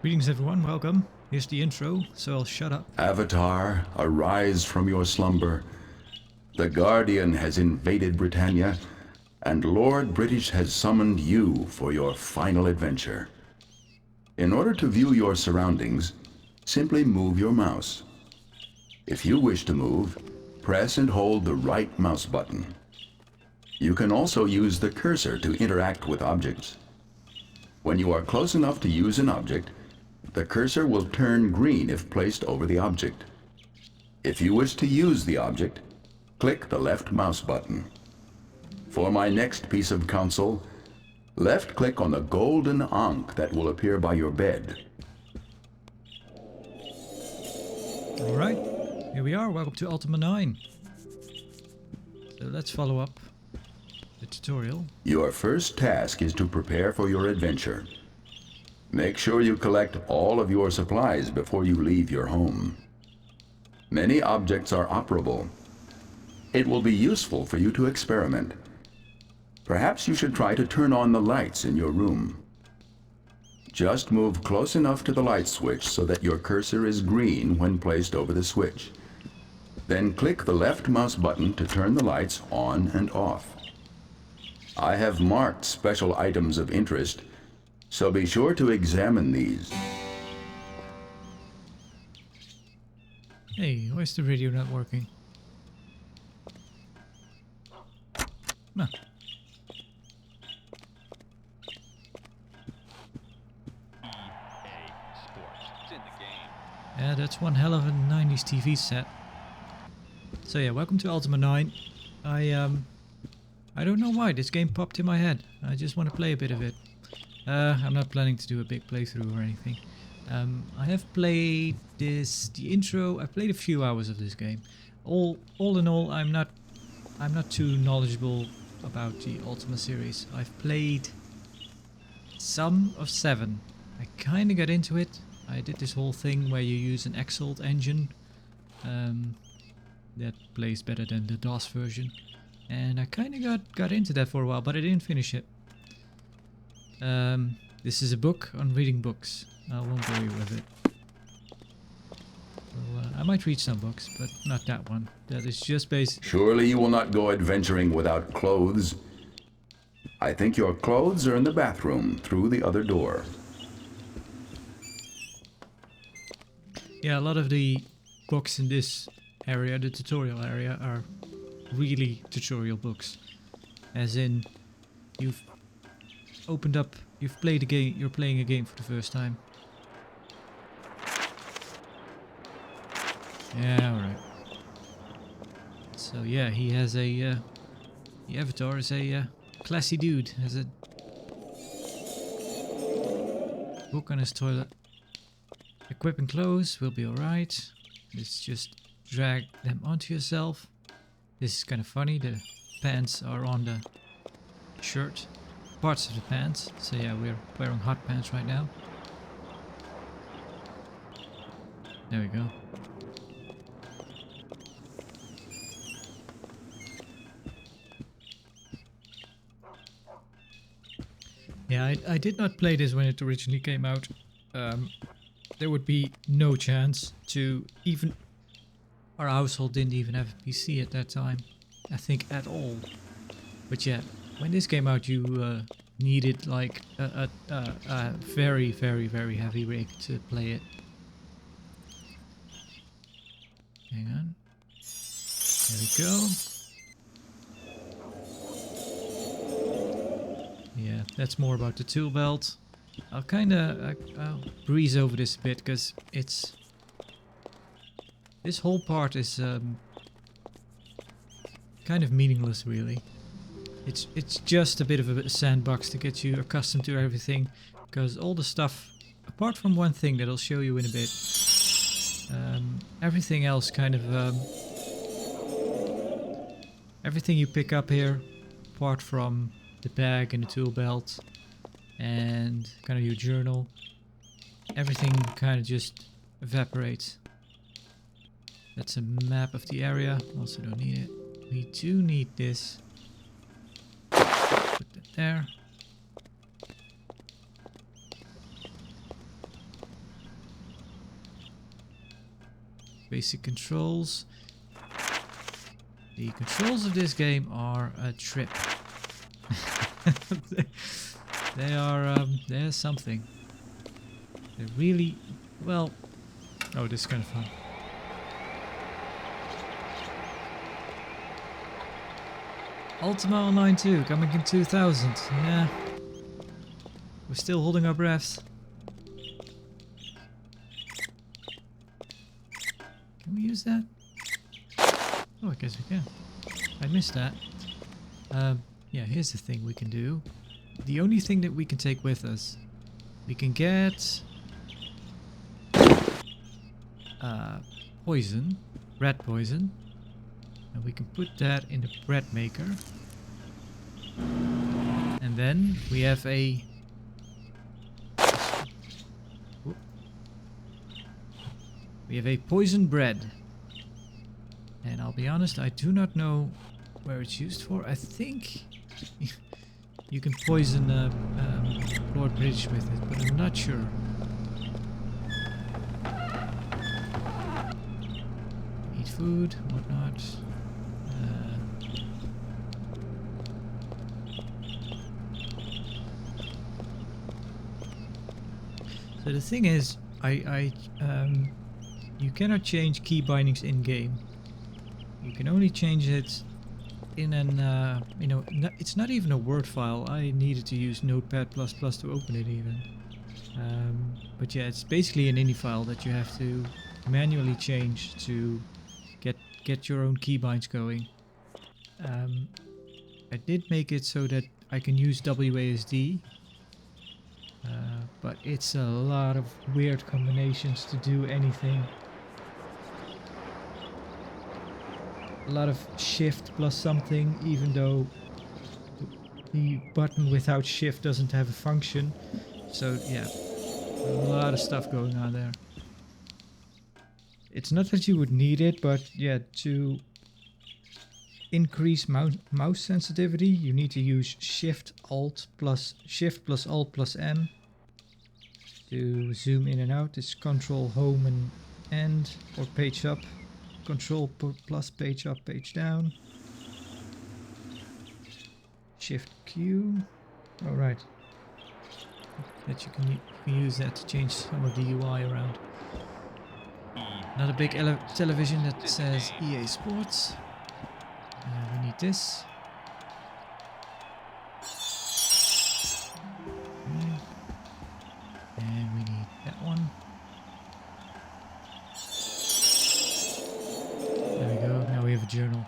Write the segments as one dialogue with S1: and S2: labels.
S1: Greetings everyone, welcome. Here's the intro, so I'll shut up.
S2: Avatar, arise from your slumber. The Guardian has invaded Britannia, and Lord British has summoned you for your final adventure. In order to view your surroundings, simply move your mouse. If you wish to move, press and hold the right mouse button. You can also use the cursor to interact with objects. When you are close enough to use an object, the cursor will turn green if placed over the object. If you wish to use the object, click the left mouse button. For my next piece of counsel, left-click on the golden ankh that will appear by your bed.
S1: Alright, here we are, welcome to Ultima IX. So let's follow up the tutorial.
S2: Your first task is to prepare for your adventure. Make sure you collect all of your supplies before you leave your home. Many objects are operable. It will be useful for you to experiment. Perhaps you should try to turn on the lights in your room. Just move close enough to the light switch so that your cursor is green when placed over the switch. Then click the left mouse button to turn the lights on and off. I have marked special items of interest, so be sure to examine these.
S1: Hey, why is the radio not working? No. Yeah, that's one hell of a 90s TV set. So yeah, welcome to Ultima IX. I don't know why this game popped in my head. I just want to play a bit of it. I'm not planning to do a big playthrough or anything. I have played the intro. I played a few hours of this game. All in all, I'm not too knowledgeable about the Ultima series. I've played some of 7. I kind of got into it. I did this whole thing where you use an Exalt engine that plays better than the DOS version, and I kind of got into that for a while, but I didn't finish it. This is a book on reading books. I won't bore you with it. So, I might read some books, but not that one. That is just basic.
S2: Surely you will not go adventuring without clothes. I think your clothes are in the bathroom through the other door.
S1: Yeah, a lot of the books in this area, the tutorial area, are really tutorial books. As in, you've opened up, you've played a game, you're playing a game for the first time. Yeah, alright. So yeah, he has a, the avatar is a classy dude, has a book on his toilet. Equip and clothes will be alright. Let's just drag them onto yourself. This is kind of funny, the pants are on the shirt. Parts of the pants. So yeah, we're wearing hot pants right now. There we go. Yeah, I did not play this when it originally came out. There would be no chance to even... Our household didn't even have a PC at that time. I think at all. But yeah, when this came out you needed like a very, very, very heavy rig to play it. Hang on. There we go. Yeah, that's more about the tool belt. I'll breeze over this a bit because it's... This whole part is kind of meaningless, really. It's just a bit of a sandbox to get you accustomed to everything, because all the stuff, apart from one thing that I'll show you in a bit, everything else kind of everything you pick up here, apart from the bag and the tool belt and kind of your journal, everything kind of just evaporates. That's a map of the area. Also don't need it. We do need this. Put that there. Basic controls. The controls of this game are a trip. They're something. They're really, well, oh, this is kind of fun. Ultima Online 2 coming in 2000. Yeah. We're still holding our breaths. Can we use that? Oh, I guess we can. I missed that. Yeah, here's the thing we can do. The only thing that we can take with us, we can get poison, rat poison, and we can put that in the bread maker. And then we have a poison bread. And I'll be honest, I do not know where it's used for. I think you can poison Lord British with it, but I'm not sure. Eat food, whatnot. So the thing is, you cannot change key bindings in game. You can only change it in an, it's not even a Word file. I needed to use Notepad++ to open it even. But yeah, it's basically an INI file that you have to manually change to get your own keybinds going. I did make it so that I can use WASD, but it's a lot of weird combinations to do anything. A lot of shift plus something, even though the button without shift doesn't have a function. So yeah, a lot of stuff going on there. It's not that you would need it, but yeah, to increase mouse sensitivity, you need to use Shift plus Alt plus M to zoom in and out. It's Control Home and End or page up. Control plus page up, page down. Shift Q. All right. That you can use that to change some of the UI around. Another big television that says EA Sports. We need this. Okay. And we need that one. There we go. Now we have a journal,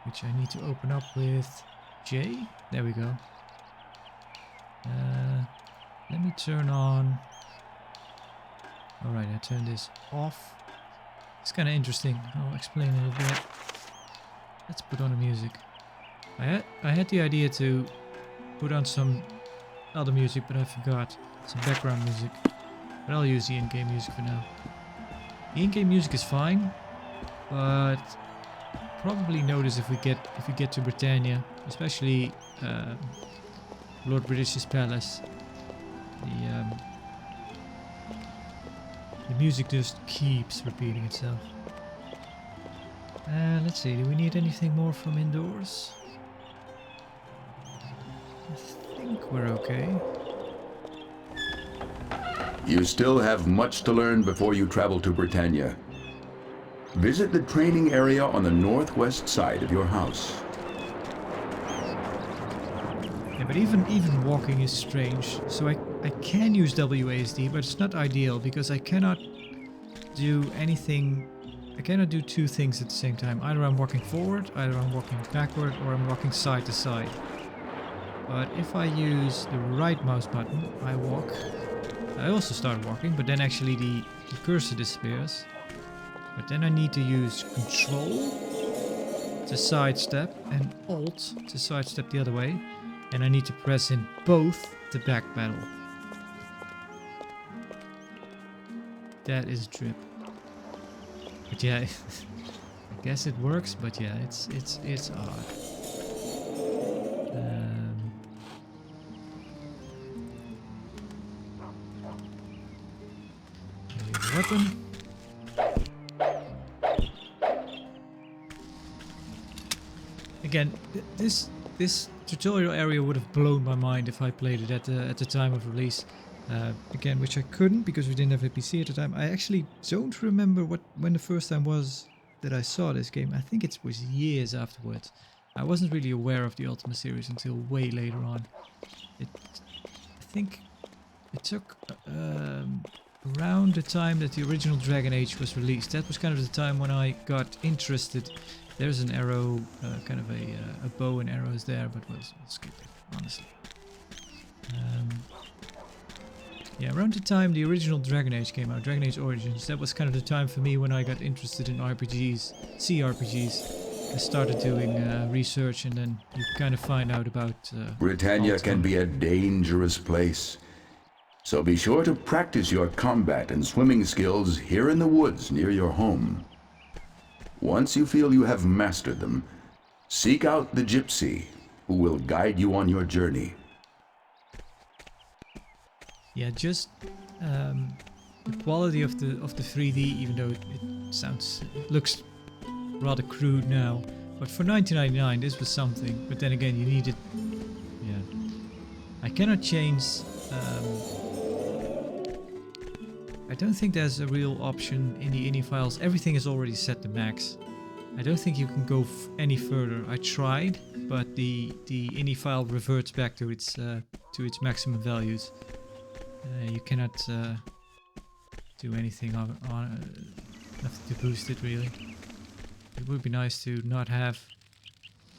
S1: which I need to open up with J. There we go. Let me turn on. Alright, I turned this off. It's kind of interesting. I'll explain it a bit. Let's put on the music. I had the idea to put on some other music, but I forgot. Some background music. But I'll use the in-game music for now. The in-game music is fine, but probably notice if we get to Britannia, especially Lord British's palace, the music just keeps repeating itself. Let's see, do we need anything more from indoors? I think we're okay.
S2: You still have much to learn before you travel to Britannia. Visit the training area on the northwest side of your house.
S1: Yeah, but even walking is strange. So I can use WASD, but it's not ideal because I cannot do anything. I cannot do two things at the same time. Either I'm walking forward, either I'm walking backward, or I'm walking side to side. But if I use the right mouse button, I walk. I also start walking, but then actually the cursor disappears. But then I need to use Control to sidestep and Alt to sidestep the other way. And I need to press in both to backpedal. That is a trip. But yeah, I guess it works, but yeah, it's odd. There we go. weapon. Again, this tutorial area would have blown my mind if I played it at the time of release. Again, which I couldn't because we didn't have a PC at the time. I actually don't remember when the first time was that I saw this game. I think it was years afterwards. I wasn't really aware of the Ultima series until way later on. I think it took around the time that the original Dragon Age was released. That was kind of the time when I got interested. There's an arrow, kind of a bow and arrows there, but we'll skip it, honestly. Yeah, around the time the original Dragon Age came out, Dragon Age Origins, that was kind of the time for me when I got interested in RPGs, CRPGs. I started doing research, and then you kind of find out about...
S2: Britannia
S1: Ultima.
S2: can be a dangerous place. So be sure to practice your combat and swimming skills here in the woods near your home. Once you feel you have mastered them, seek out the gypsy, who will guide you on your journey.
S1: Yeah, just the quality of the 3D, even though it looks rather crude now, but for 1999 this was something. But then again, you needed, yeah. I cannot change. I don't think there's a real option in the ini files. Everything is already set to max. I don't think you can go any further. I tried, but the ini file reverts back to its maximum values. You cannot do anything nothing to boost it, really. It would be nice to not have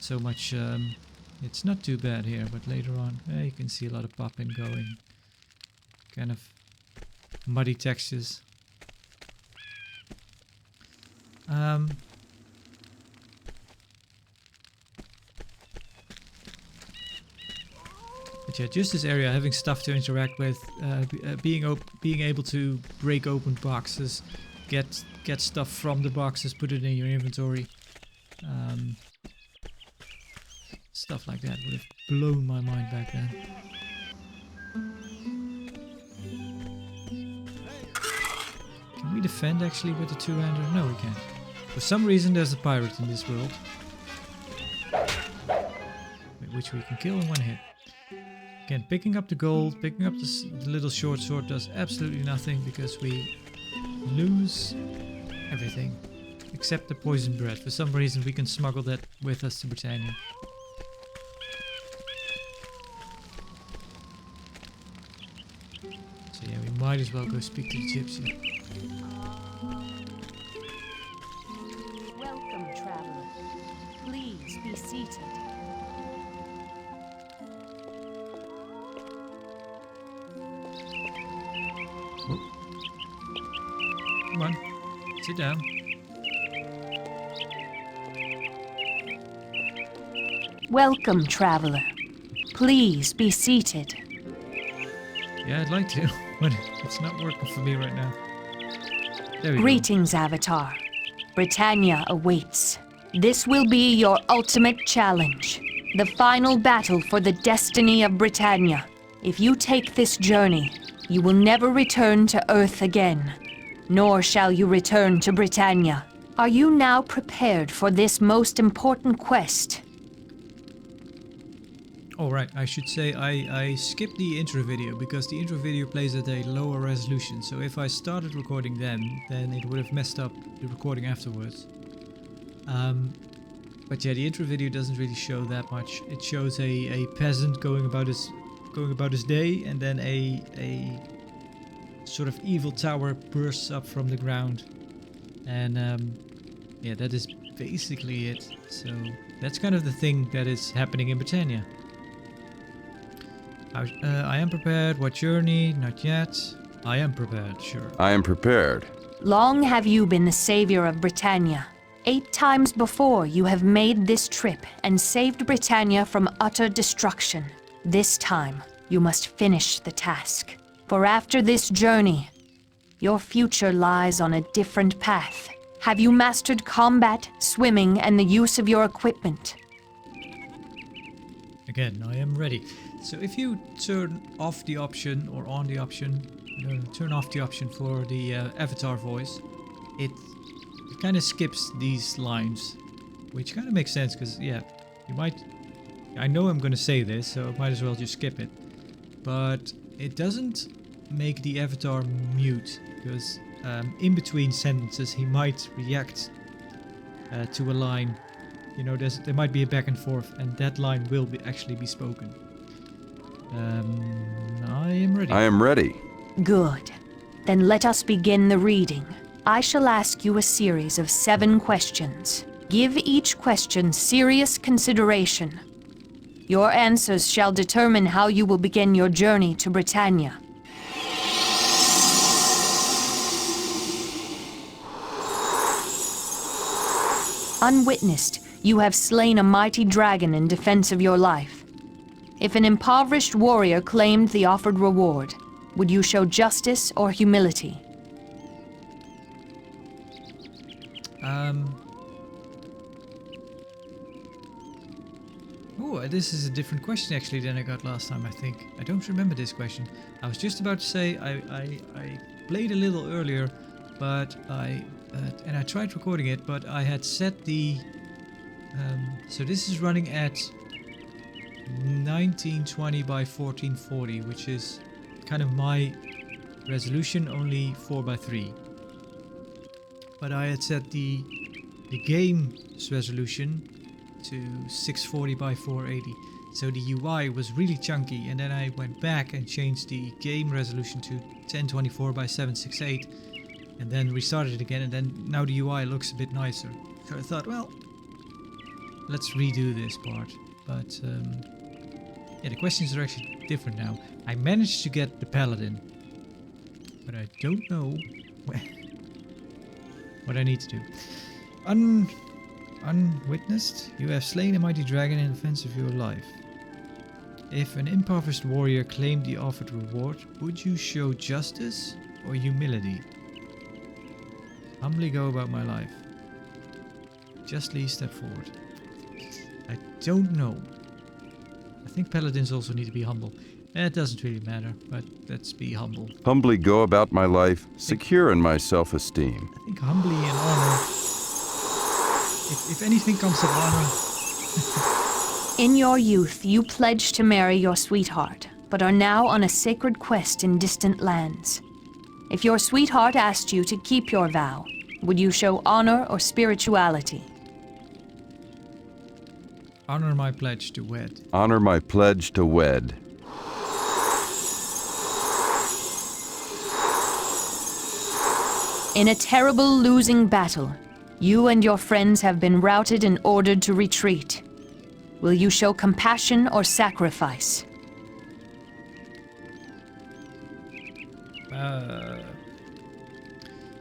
S1: so much. It's not too bad here, but later on, you can see a lot of popping going. Kind of muddy textures. But yeah, just this area, having stuff to interact with, being able to break open boxes, get stuff from the boxes, put it in your inventory, stuff like that would have blown my mind back then. Can we defend actually with the two-hander? No, we can't. For some reason, there's a pirate in this world, which we can kill in one hit. Again, picking up the gold, picking up the little short sword does absolutely nothing because we lose everything except the poison bread. For some reason, we can smuggle that with us to Britannia. So yeah, we might as well go speak to the gypsy.
S3: Welcome, traveler. Please be seated.
S1: Come on, sit down.
S3: Welcome, traveler. Please be seated.
S1: Yeah, I'd like to, but it's not working for me right now. There we go.
S3: Greetings, Avatar. Britannia awaits. This will be your ultimate challenge. The final battle for the destiny of Britannia. If you take this journey, you will never return to Earth again. Nor shall you return to Britannia. Are you now prepared for this most important quest?
S1: Alright, I should say I skipped the intro video because the intro video plays at a lower resolution. So if I started recording then it would have messed up the recording afterwards. But yeah, the intro video doesn't really show that much. It shows a peasant going about his day, and then a sort of evil tower bursts up from the ground, and yeah, that is basically it. So that's kind of the thing that is happening in Britannia. I am prepared. What journey? Not yet. I am prepared, sure.
S4: I am prepared.
S3: Long have you been the savior of Britannia. 8 times before you have made this trip and saved Britannia from utter destruction. This time, you must finish the task. For after this journey, your future lies on a different path. Have you mastered combat, swimming, and the use of your equipment?
S1: Again, I am ready. So if you turn off the option or on the option, I'm gonna turn off the option for the avatar voice. It kind of skips these lines, which kind of makes sense because, yeah, you might... I know I'm gonna say this, so I might as well just skip it. But it doesn't make the avatar mute, because in between sentences he might react to a line. You know, there might be a back and forth, and that line will actually be spoken. I am ready.
S4: I am ready.
S3: Good. Then let us begin the reading. I shall ask you a series of 7 questions. Give each question serious consideration. Your answers shall determine how you will begin your journey to Britannia. Unwitnessed, you have slain a mighty dragon in defense of your life. If an impoverished warrior claimed the offered reward, would you show justice or humility?
S1: Oh, this is a different question actually than I got last time, I think. I don't remember this question. I was just about to say I played a little earlier, but and I tried recording it, but I had set the... so this is running at 1920 by 1440, which is kind of my resolution, only 4:3. But I had set the game's resolution to 640 by 480, so the UI was really chunky, and then I went back and changed the game resolution to 1024 by 768, and then restarted it again, and then now the UI looks a bit nicer. So I thought, well, let's redo this part. But yeah, the questions are actually different now. I managed to get the paladin, but I don't know what I need to do. Unwitnessed, you have slain a mighty dragon in defense of your life. If an impoverished warrior claimed the offered reward, would you show justice or humility? Humbly go about my life. Justly step forward. I don't know. I think paladins also need to be humble. It doesn't really matter, but let's be humble.
S4: Humbly go about my life, secure in my self-esteem.
S1: I think humbly and honor. If anything comes of honor.
S3: In your youth, you pledged to marry your sweetheart, but are now on a sacred quest in distant lands. If your sweetheart asked you to keep your vow, would you show honor or spirituality?
S1: Honor my pledge to wed.
S4: Honor my pledge to wed.
S3: In a terrible losing battle, you and your friends have been routed and ordered to retreat. Will you show compassion or sacrifice?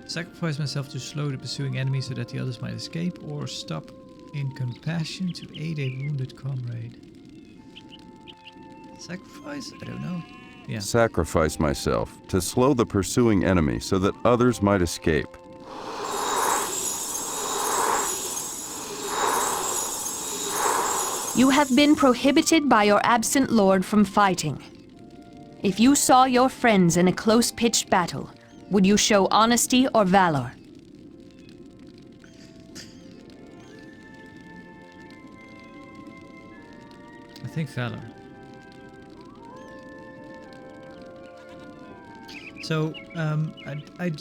S1: Sacrifice myself to slow the pursuing enemy so that the others might escape, or stop in compassion to aid a wounded comrade. Sacrifice? I don't know. Yeah.
S4: Sacrifice myself to slow the pursuing enemy so that others might escape.
S3: You have been prohibited by your absent lord from fighting. If you saw your friends in a close-pitched battle, would you show honesty or valor?
S1: I think valor. So, I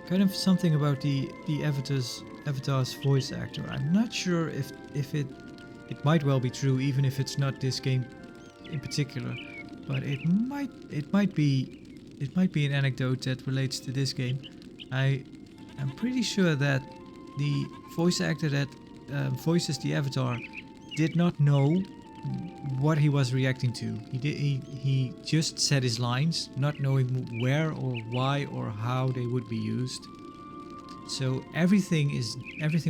S1: kind of something about the avatar's voice actor. I'm not sure if it might well be true, even if it's not this game in particular, but it might be an anecdote that relates to this game. I'm pretty sure that the voice actor that voices the avatar did not know what he was reacting to. He just said his lines, not knowing where or why or how they would be used. So everything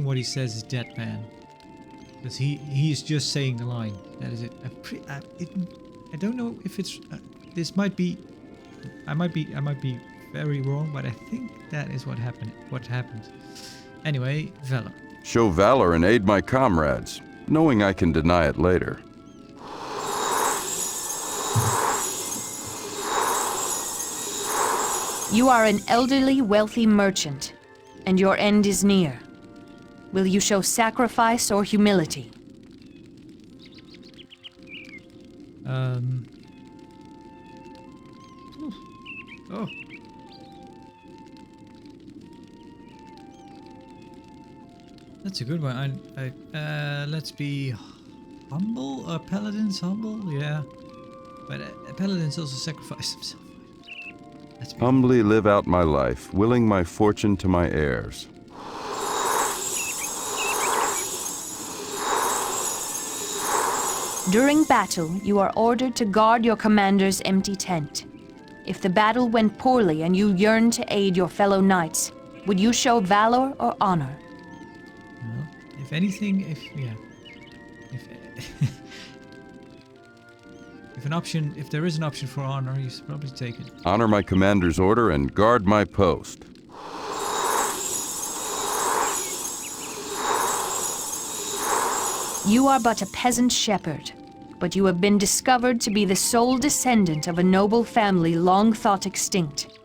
S1: what he says is deadpan, because he is just saying the line. That is it. I don't know if it's this might be. I might be very wrong, but I think that is what happened. Anyway, valor.
S4: Show valor and aid my comrades, knowing I can deny it later.
S3: You are an elderly, wealthy merchant, and your end is near. Will you show sacrifice or humility?
S1: Oh. That's a good one. Let's be humble. Paladins humble, yeah. But paladins also sacrifice themselves. Let's be
S4: Humbly live out my life, willing my fortune to my heirs.
S3: During battle, you are ordered to guard your commander's empty tent. If the battle went poorly and you yearn to aid your fellow knights, would you show valor or honor?
S1: Well, if anything, if if there is an option for honor, you should probably take it.
S4: Honor my commander's order and guard my post.
S3: You are but a peasant shepherd, but you have been discovered to be the sole descendant of a noble family long thought extinct.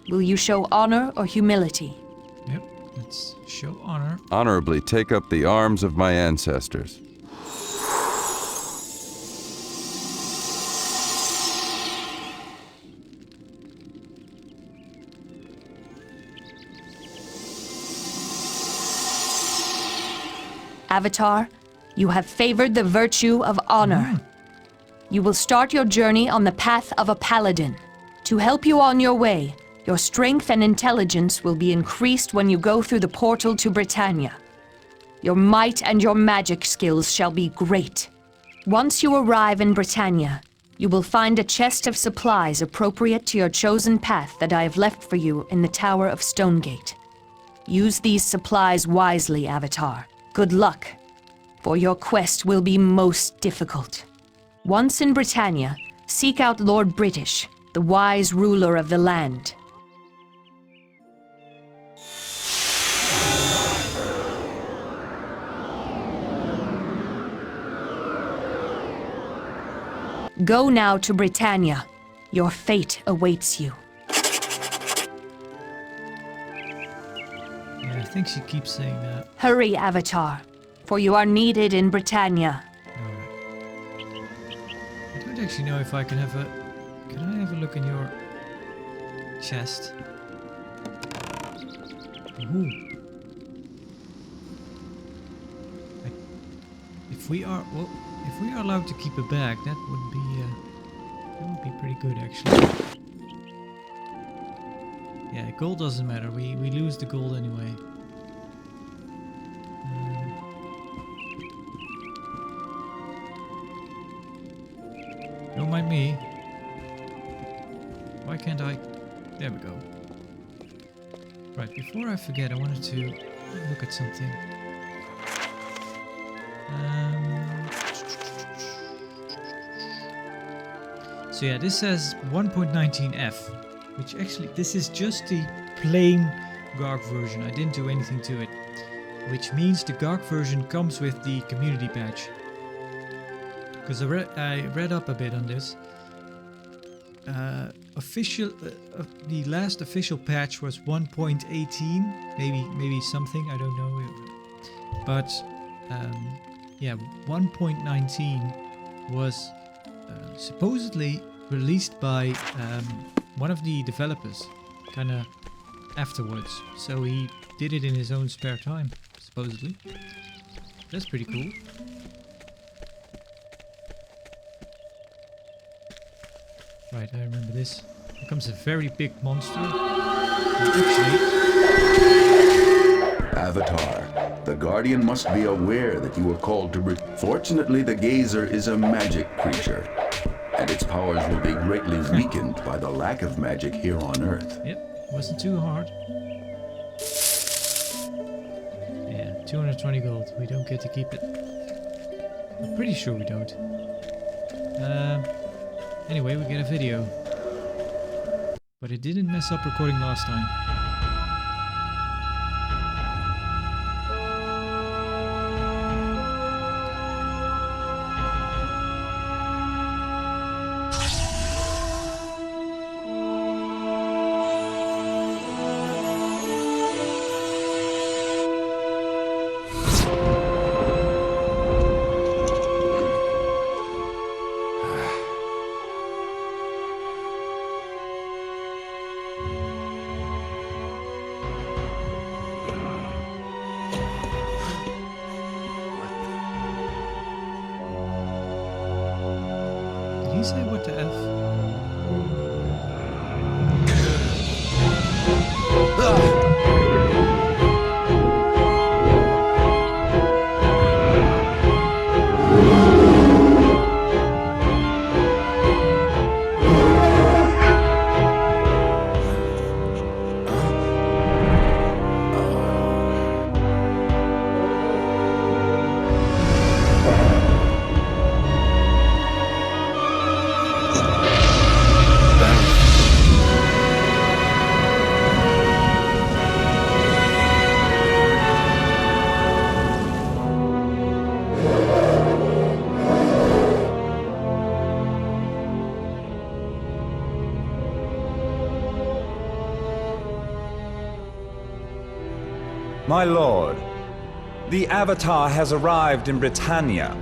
S3: Will you show honor or humility?
S1: Yep, let's show honor.
S4: Honorably take up the arms of my ancestors.
S3: Avatar, you have favored the virtue of honor. You will start your journey on the path of a paladin. To help you on your way, your strength and intelligence will be increased when you go through the portal to Britannia. Your might and your magic skills shall be great. Once you arrive in Britannia, you will find a chest of supplies appropriate to your chosen path that I have left for you in the Tower of Stonegate. Use these supplies wisely, Avatar. Good luck, for your quest will be most difficult. Once in Britannia, seek out Lord British, the wise ruler of the land. Go now to Britannia. Your fate awaits you.
S1: Yeah, I think she keeps saying that.
S3: Hurry, Avatar, for you are needed in Britannia.
S1: Alright. I don't actually know if I can have a... Can I have a look in your chest? Ooh. If we are... Well, if we are allowed to keep a bag, that would be pretty good, actually. Yeah, gold doesn't matter. We lose the gold anyway. Don't mind me. Why can't I? There we go. Right, before I forget, I wanted to look at something. So yeah, this says 1.19F, which actually, this is just the plain GARC version. I didn't do anything to it, which means the GARC version comes with the community patch. Because I read up a bit on this. The last official patch was 1.18, maybe something, I don't know. But yeah, 1.19 was supposedly released by one of the developers, kind of afterwards. So he did it in his own spare time, supposedly. That's pretty cool. Right, I remember this. Here comes a very big monster.
S2: Avatar, the Guardian must be aware that you were called to... Fortunately, the Gazer is a magic creature, and its powers will be greatly weakened by the lack of magic here on Earth.
S1: Yep, wasn't too hard. Yeah, 220 gold. We don't get to keep it. I'm pretty sure we don't. Anyway, we get a video. But it didn't mess up recording last time. he say what the F?
S5: My lord, the Avatar has arrived in Britannia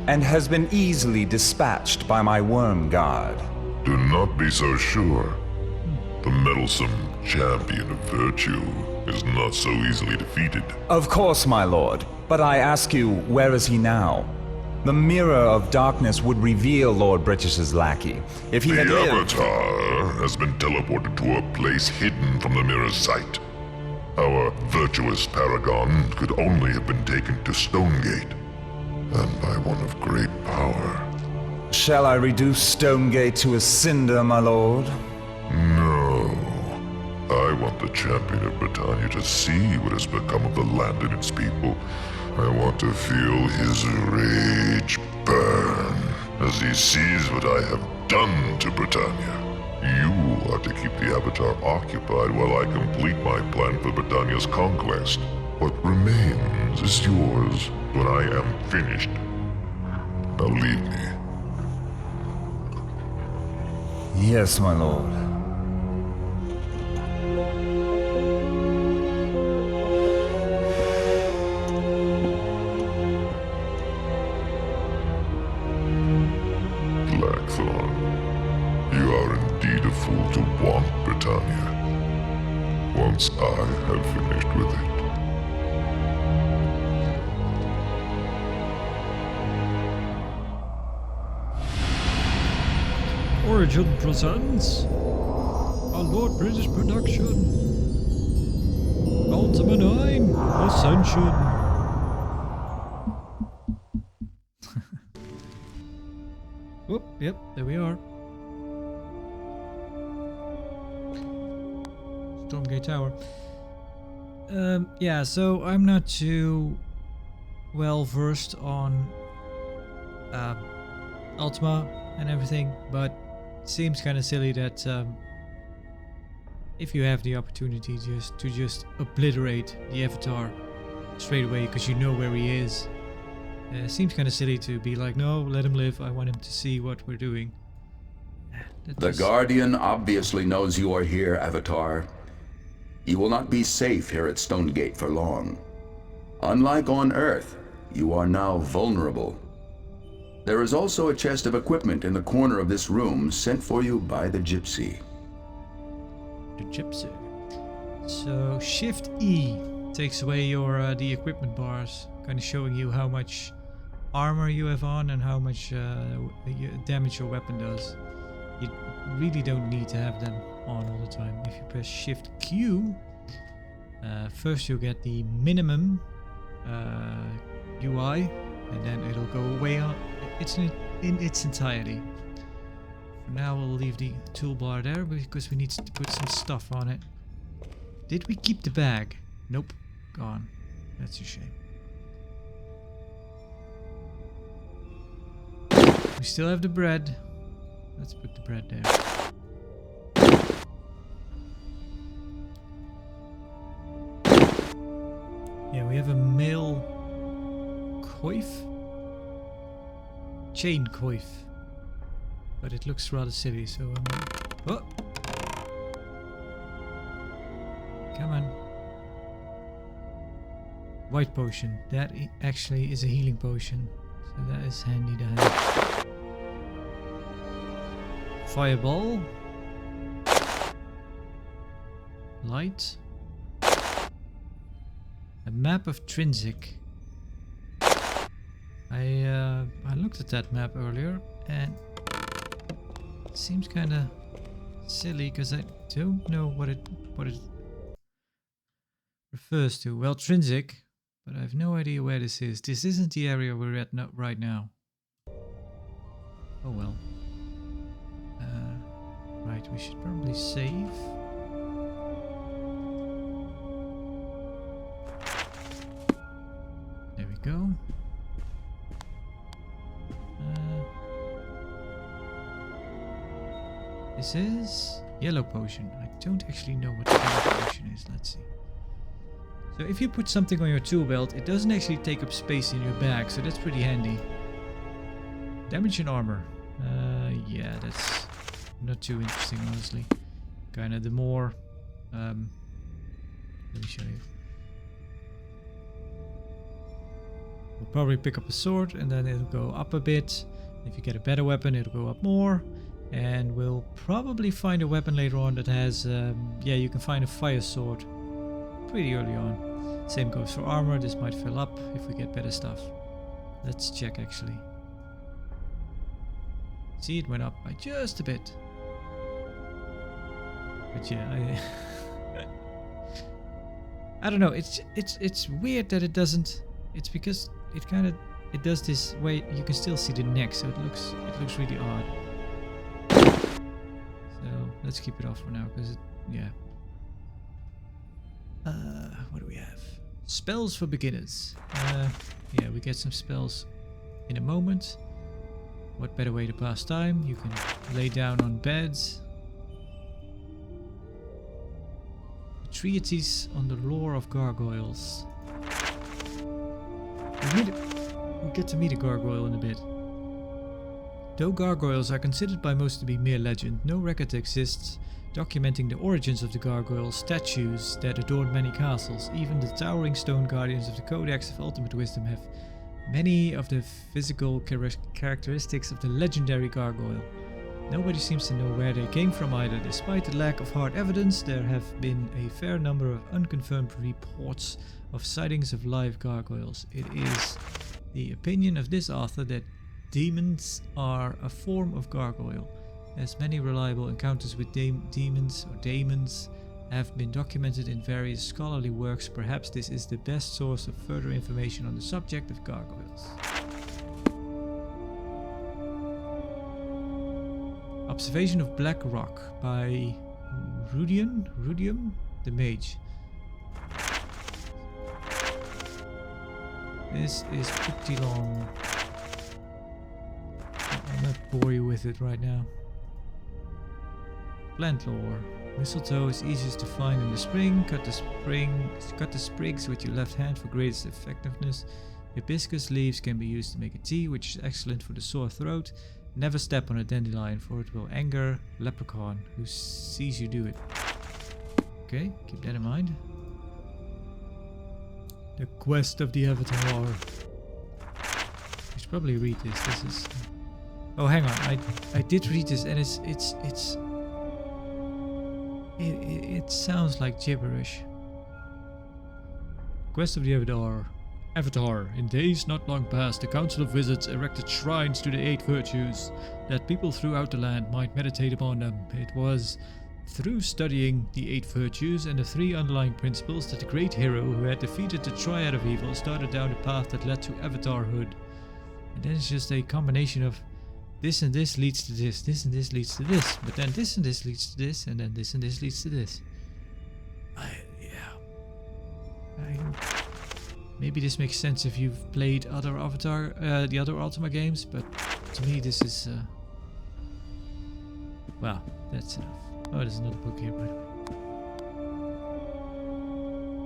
S5: and has been easily dispatched by my worm guard.
S6: Do not be so sure. The meddlesome champion of virtue is not so easily defeated.
S5: Of course, my lord, but I ask you, where is he now? The Mirror of Darkness would reveal Lord British's lackey. If he had
S6: The
S5: lived...
S6: Avatar has been teleported to a place hidden from the mirror's sight. Our virtuous paragon could only have been taken to Stonegate, and by one of great power.
S5: Shall I reduce Stonegate to a cinder, my lord?
S6: No. I want the champion of Britannia to see what has become of the land and its people. I want to feel his rage burn as he sees what I have done to Britannia. You are to keep the Avatar occupied while I complete my plan for Britannia's conquest. What remains is yours when I am finished. Now leave me.
S5: Yes, my lord.
S6: Blackthorn, you are indeed a fool to want Britannia. Once I have finished with it.
S1: Origin presents a Lord British production. Ultima IX Ascension. Whoop, yep, there we are. Stormgate Tower. Yeah, so I'm not too well versed on Ultima and everything, but it seems kind of silly that if you have the opportunity to just obliterate the Avatar straight away because you know where he is, seems kind of silly to be like, no, let him live, I want him to see what we're doing.
S2: The Guardian obviously knows you are here, Avatar. You will not be safe here at Stonegate for long. Unlike on Earth, you are now vulnerable. There is also a chest of equipment in the corner of this room sent for you by the Gypsy.
S1: The Gypsy. So Shift E takes away your the equipment bars, kind of showing you how much armor you have on and how much damage your weapon does. You really don't need to have them on all the time. If you press Shift Q, first you'll get the minimum UI, and then it'll go away on in its entirety. For now, we'll leave the toolbar there because we need to put some stuff on it. Did we keep the bag? Nope, gone. That's a shame. We still have the bread. Let's put the bread there. Yeah, we have a male coif. Chain coif. But it looks rather silly, so oh! Come on. White potion. That actually is a healing potion. So that is handy to have. Fireball. Light. A map of Trinsic. I looked at that map earlier and seems kind of silly because I don't know what it refers to. Well, Trinsic, but I have no idea where this is. This isn't the area we're at right now. Oh well. Right, we should probably save. There we go. This is yellow potion. I don't actually know what the yellow potion is. Let's see. So if you put something on your tool belt, it doesn't actually take up space in your bag, so that's pretty handy. Damage and armor. Yeah, that's not too interesting, honestly. Kind of the more... let me show you. We'll probably pick up a sword and then it'll go up a bit. If you get a better weapon, it'll go up more. And we'll probably find a weapon later on that has... yeah, you can find a fire sword pretty early on. Same goes for armor. This might fill up if we get better stuff. Let's check actually. See, it went up by just a bit. But yeah, I don't know. It's weird that it doesn't. It's because it does this way. You can still see the neck, so it looks really odd. So let's keep it off for now, because yeah. What do we have? Spells for beginners. Yeah, we get some spells in a moment. What better way to pass time? You can lay down on beds. Treatise on the lore of gargoyles. We'll get to meet a gargoyle in a bit. Though gargoyles are considered by most to be mere legend, no record exists documenting the origins of the gargoyle statues that adorn many castles. Even the towering stone guardians of the Codex of Ultimate Wisdom have many of the physical characteristics of the legendary gargoyle. Nobody seems to know where they came from either. Despite the lack of hard evidence, there have been a fair number of unconfirmed reports of sightings of live gargoyles. It is the opinion of this author that demons are a form of gargoyle. As many reliable encounters with demons or daemons have been documented in various scholarly works, perhaps this is the best source of further information on the subject of gargoyles. Observation of Black Rock by Rudium the Mage. This is pretty long. I'll not bore you with it right now. Plant lore. Mistletoe is easiest to find in the spring. Cut the sprigs with your left hand for greatest effectiveness. Hibiscus leaves can be used to make a tea, which is excellent for the sore throat. Never step on a dandelion, for it will anger leprechaun who sees you do it. Okay, keep that in mind. The quest of the Avatar. You should probably read this. This is. Oh, hang on. I did read this, and it sounds like gibberish. Quest of the Avatar. Avatar. In days not long past, the Council of Wizards erected shrines to the 8 virtues, that people throughout the land might meditate upon them. It was through studying the 8 virtues and the 3 underlying principles that the great hero who had defeated the triad of evil started down the path that led to Avatarhood. And then it's just a combination of this and this leads to this, this and this leads to this, but then this and this leads to this, and then this and this leads to this. Maybe this makes sense if you've played other Avatar, the other Ultima games, but to me this is... Well, that's enough. Oh, there's another book here, by the way.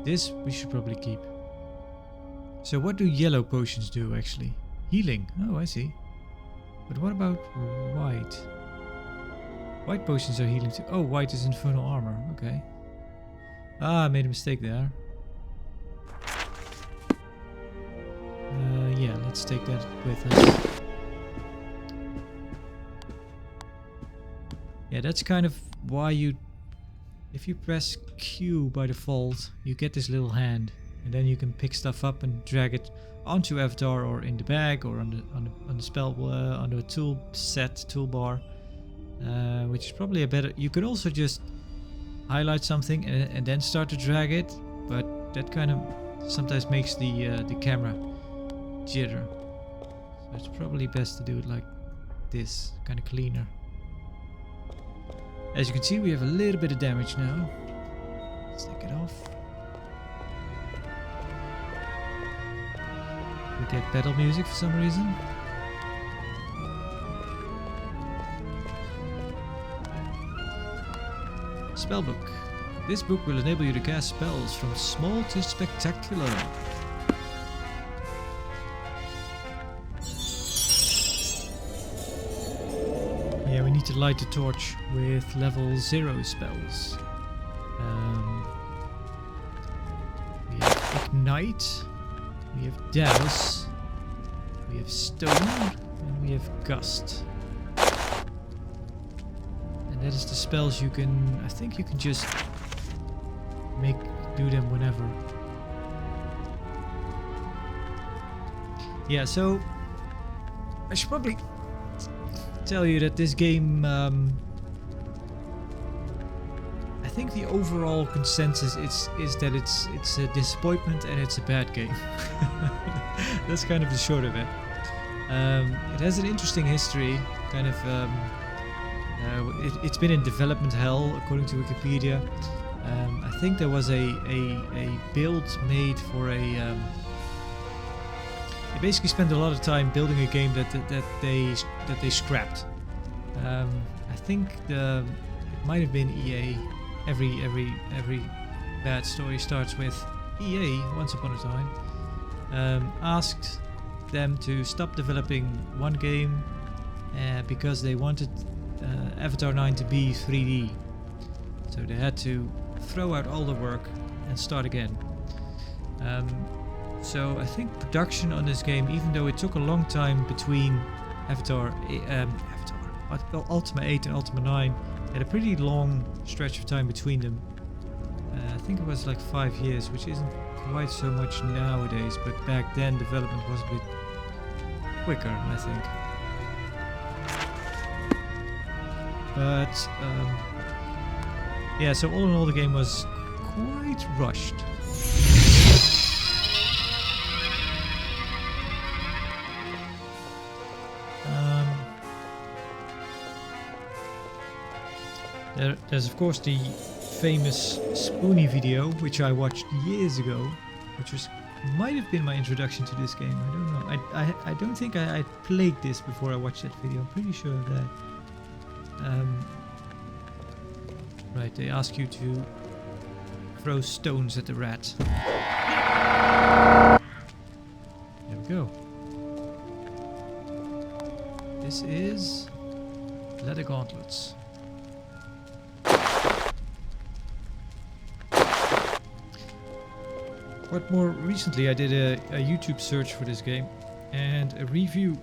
S1: This we should probably keep. So what do yellow potions do, actually? Healing. Oh, I see. But what about white? White potions are healing too. Oh, white is infernal armor. Okay. Ah, I made a mistake there. Yeah, let's take that with us. Yeah, that's kind of why you... If you press Q by default, you get this little hand. And then you can pick stuff up and drag it onto Avatar or in the bag or on the spell, on the tool set, toolbar. which is probably a better... You could also just highlight something and then start to drag it, but that kind of sometimes makes the camera jitter. So it's probably best to do it like this, kind of cleaner. As you can see, we have a little bit of damage now. Let's take it off. We get battle music for some reason. Spellbook. This book will enable you to cast spells from small to spectacular. Yeah, we need to light the torch with level 0 spells. We have Ignite, we have Douse, we have Stone, and we have Gust. And that is the spells you can... I think you can just do them whenever. Yeah, so I should probably tell you that this game, I think the overall consensus is that it's a disappointment and it's a bad game. That's kind of the short of it. It has an interesting history, kind of. It's been in development hell, according to Wikipedia. I think there was a build made for a. They basically spent a lot of time building a game that they scrapped. I think it might have been EA. Every bad story starts with EA. Once upon a time, asked them to stop developing one game because they wanted Avatar 9 to be 3D. So they had to throw out all the work and start again. So I think production on this game, even though it took a long time between Ultima 8 and Ultima 9, had a pretty long stretch of time between them. I think it was like 5 years, which isn't quite so much nowadays, but back then development was a bit quicker, I think. But yeah, so all in all the game was quite rushed. There's of course the famous Spoonie video, which I watched years ago, which might have been my introduction to this game. I don't know. I don't think I played this before I watched that video. I'm pretty sure of that. Right, they ask you to throw stones at the rat. There we go. This is leather gauntlets. But more recently I did a YouTube search for this game and a review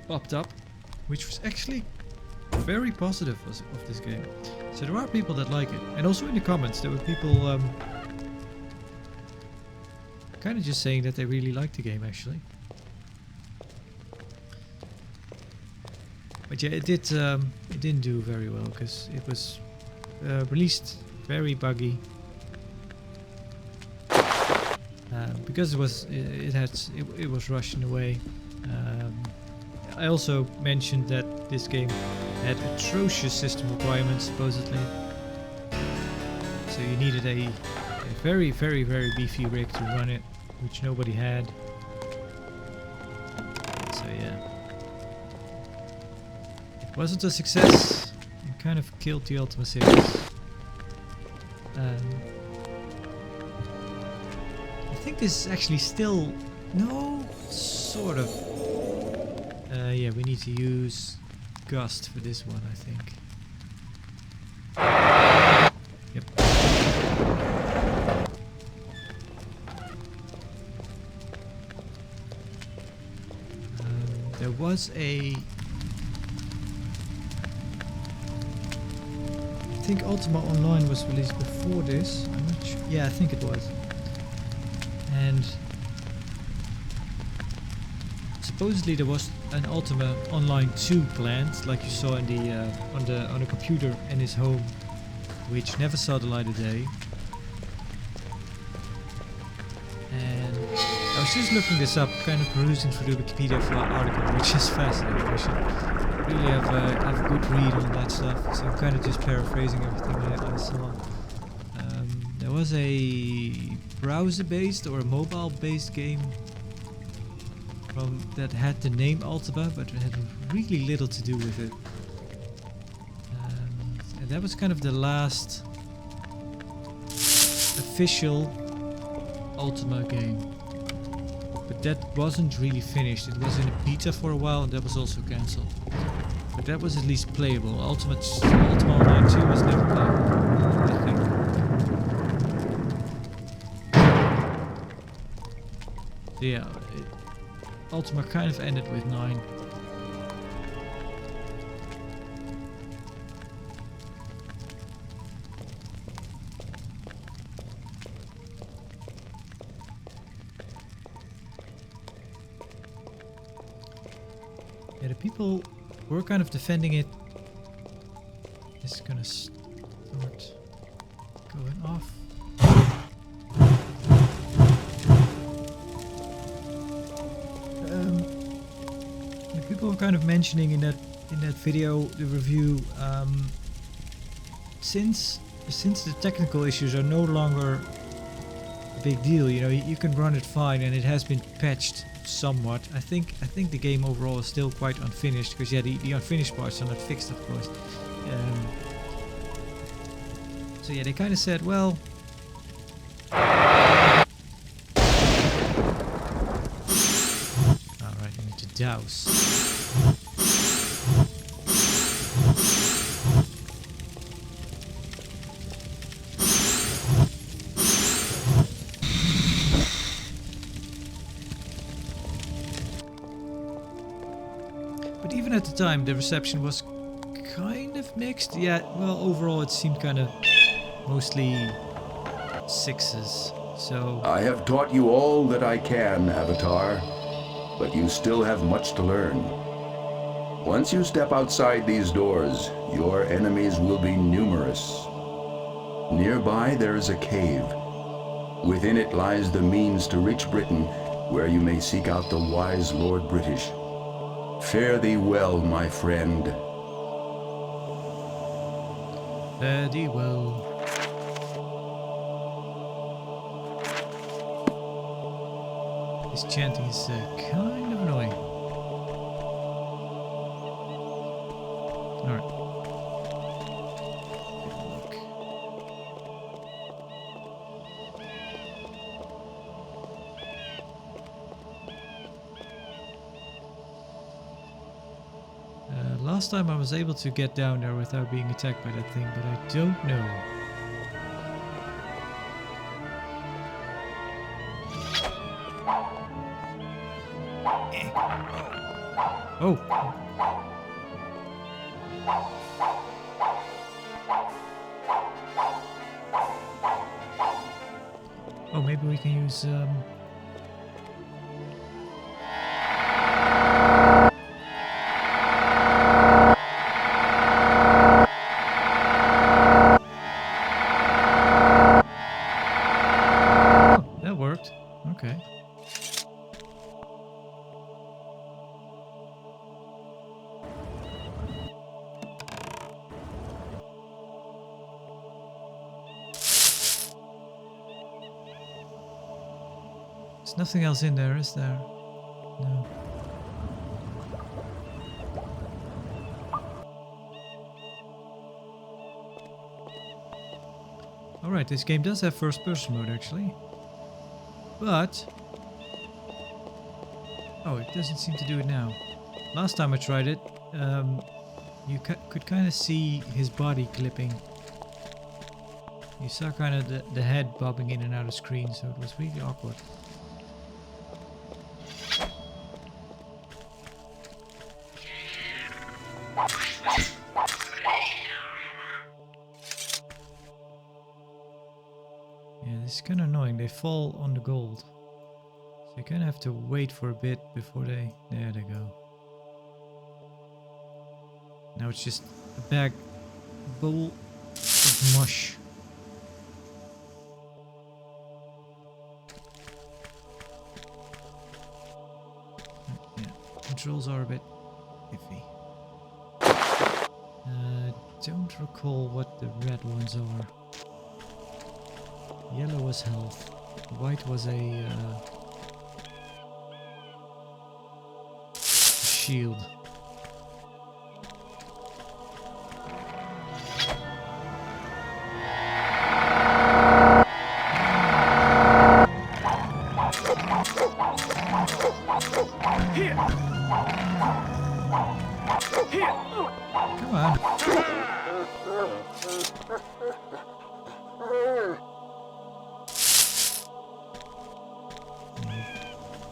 S1: popped up which was actually very positive of this game. So there are people that like it, and also in the comments there were people kind of just saying that they really liked the game actually. But yeah, it didn't do very well because it was released very buggy. Because it was rushed in a way. I also mentioned that this game had atrocious system requirements supposedly. So you needed a very, very, very beefy rig to run it, which nobody had. So yeah, it wasn't a success. It kind of killed the Ultima series. I think this is actually still... No, sort of. Yeah, we need to use Gust for this one, I think. Yep. There was a... I think Ultima Online was released before this. I'm not sure. Yeah, I think it was. And supposedly there was an Ultima Online 2 planned, like you saw in the on a computer in his home, which never saw the light of day. And I was just looking this up, kind of perusing through the Wikipedia article, which is fascinating. I should really have a good read on that stuff. So I'm kind of just paraphrasing everything I saw. There was a browser-based or a mobile-based game that had the name Ultima, but it had really little to do with it. And that was kind of the last official Ultima game. But that wasn't really finished. It was in a beta for a while and that was also cancelled. But that was at least playable. Ultima Online 2 was never playable, I think. So yeah, Ultima kind of ended with 9. Yeah, the people were kind of defending it. It's gonna start going off. The people were kind of mentioning in that video, the review, since the technical issues are no longer a big deal, you know, you can run it fine, and it has been patched somewhat. I think the game overall is still quite unfinished, because yeah, the unfinished parts are not fixed, of course. So yeah, they kind of said, well, alright, I need to douse. But even at the time, the reception was kind of mixed. Yeah, well, overall it seemed kind of mostly 6s. So
S2: I have taught you all that I can, Avatar, but you still have much to learn. Once you step outside these doors, your enemies will be numerous. Nearby there is a cave. Within it lies the means to reach Britain, where you may seek out the wise Lord British. Fare thee well, my friend.
S1: fare thee well. This chanting is kind of annoying. Alright. Look. Last time I was able to get down there without being attacked by that thing, but I don't know. Oh! Oh, maybe we can use Oh, that worked. Okay. There's nothing else in there, is there? No. Alright, this game does have first person mode actually. But... oh, it doesn't seem to do it now. Last time I tried it, you could kind of see his body clipping. You saw kind of the head bobbing in and out of screen, so it was really awkward. Yeah, this is kind of annoying. They fall on the gold. So you kind of have to wait for a bit before they... There they go. Now it's just a bowl of mush. Yeah, controls are a bit iffy. Don't recall what the red ones are. Yellow was health. White was a shield. Come on.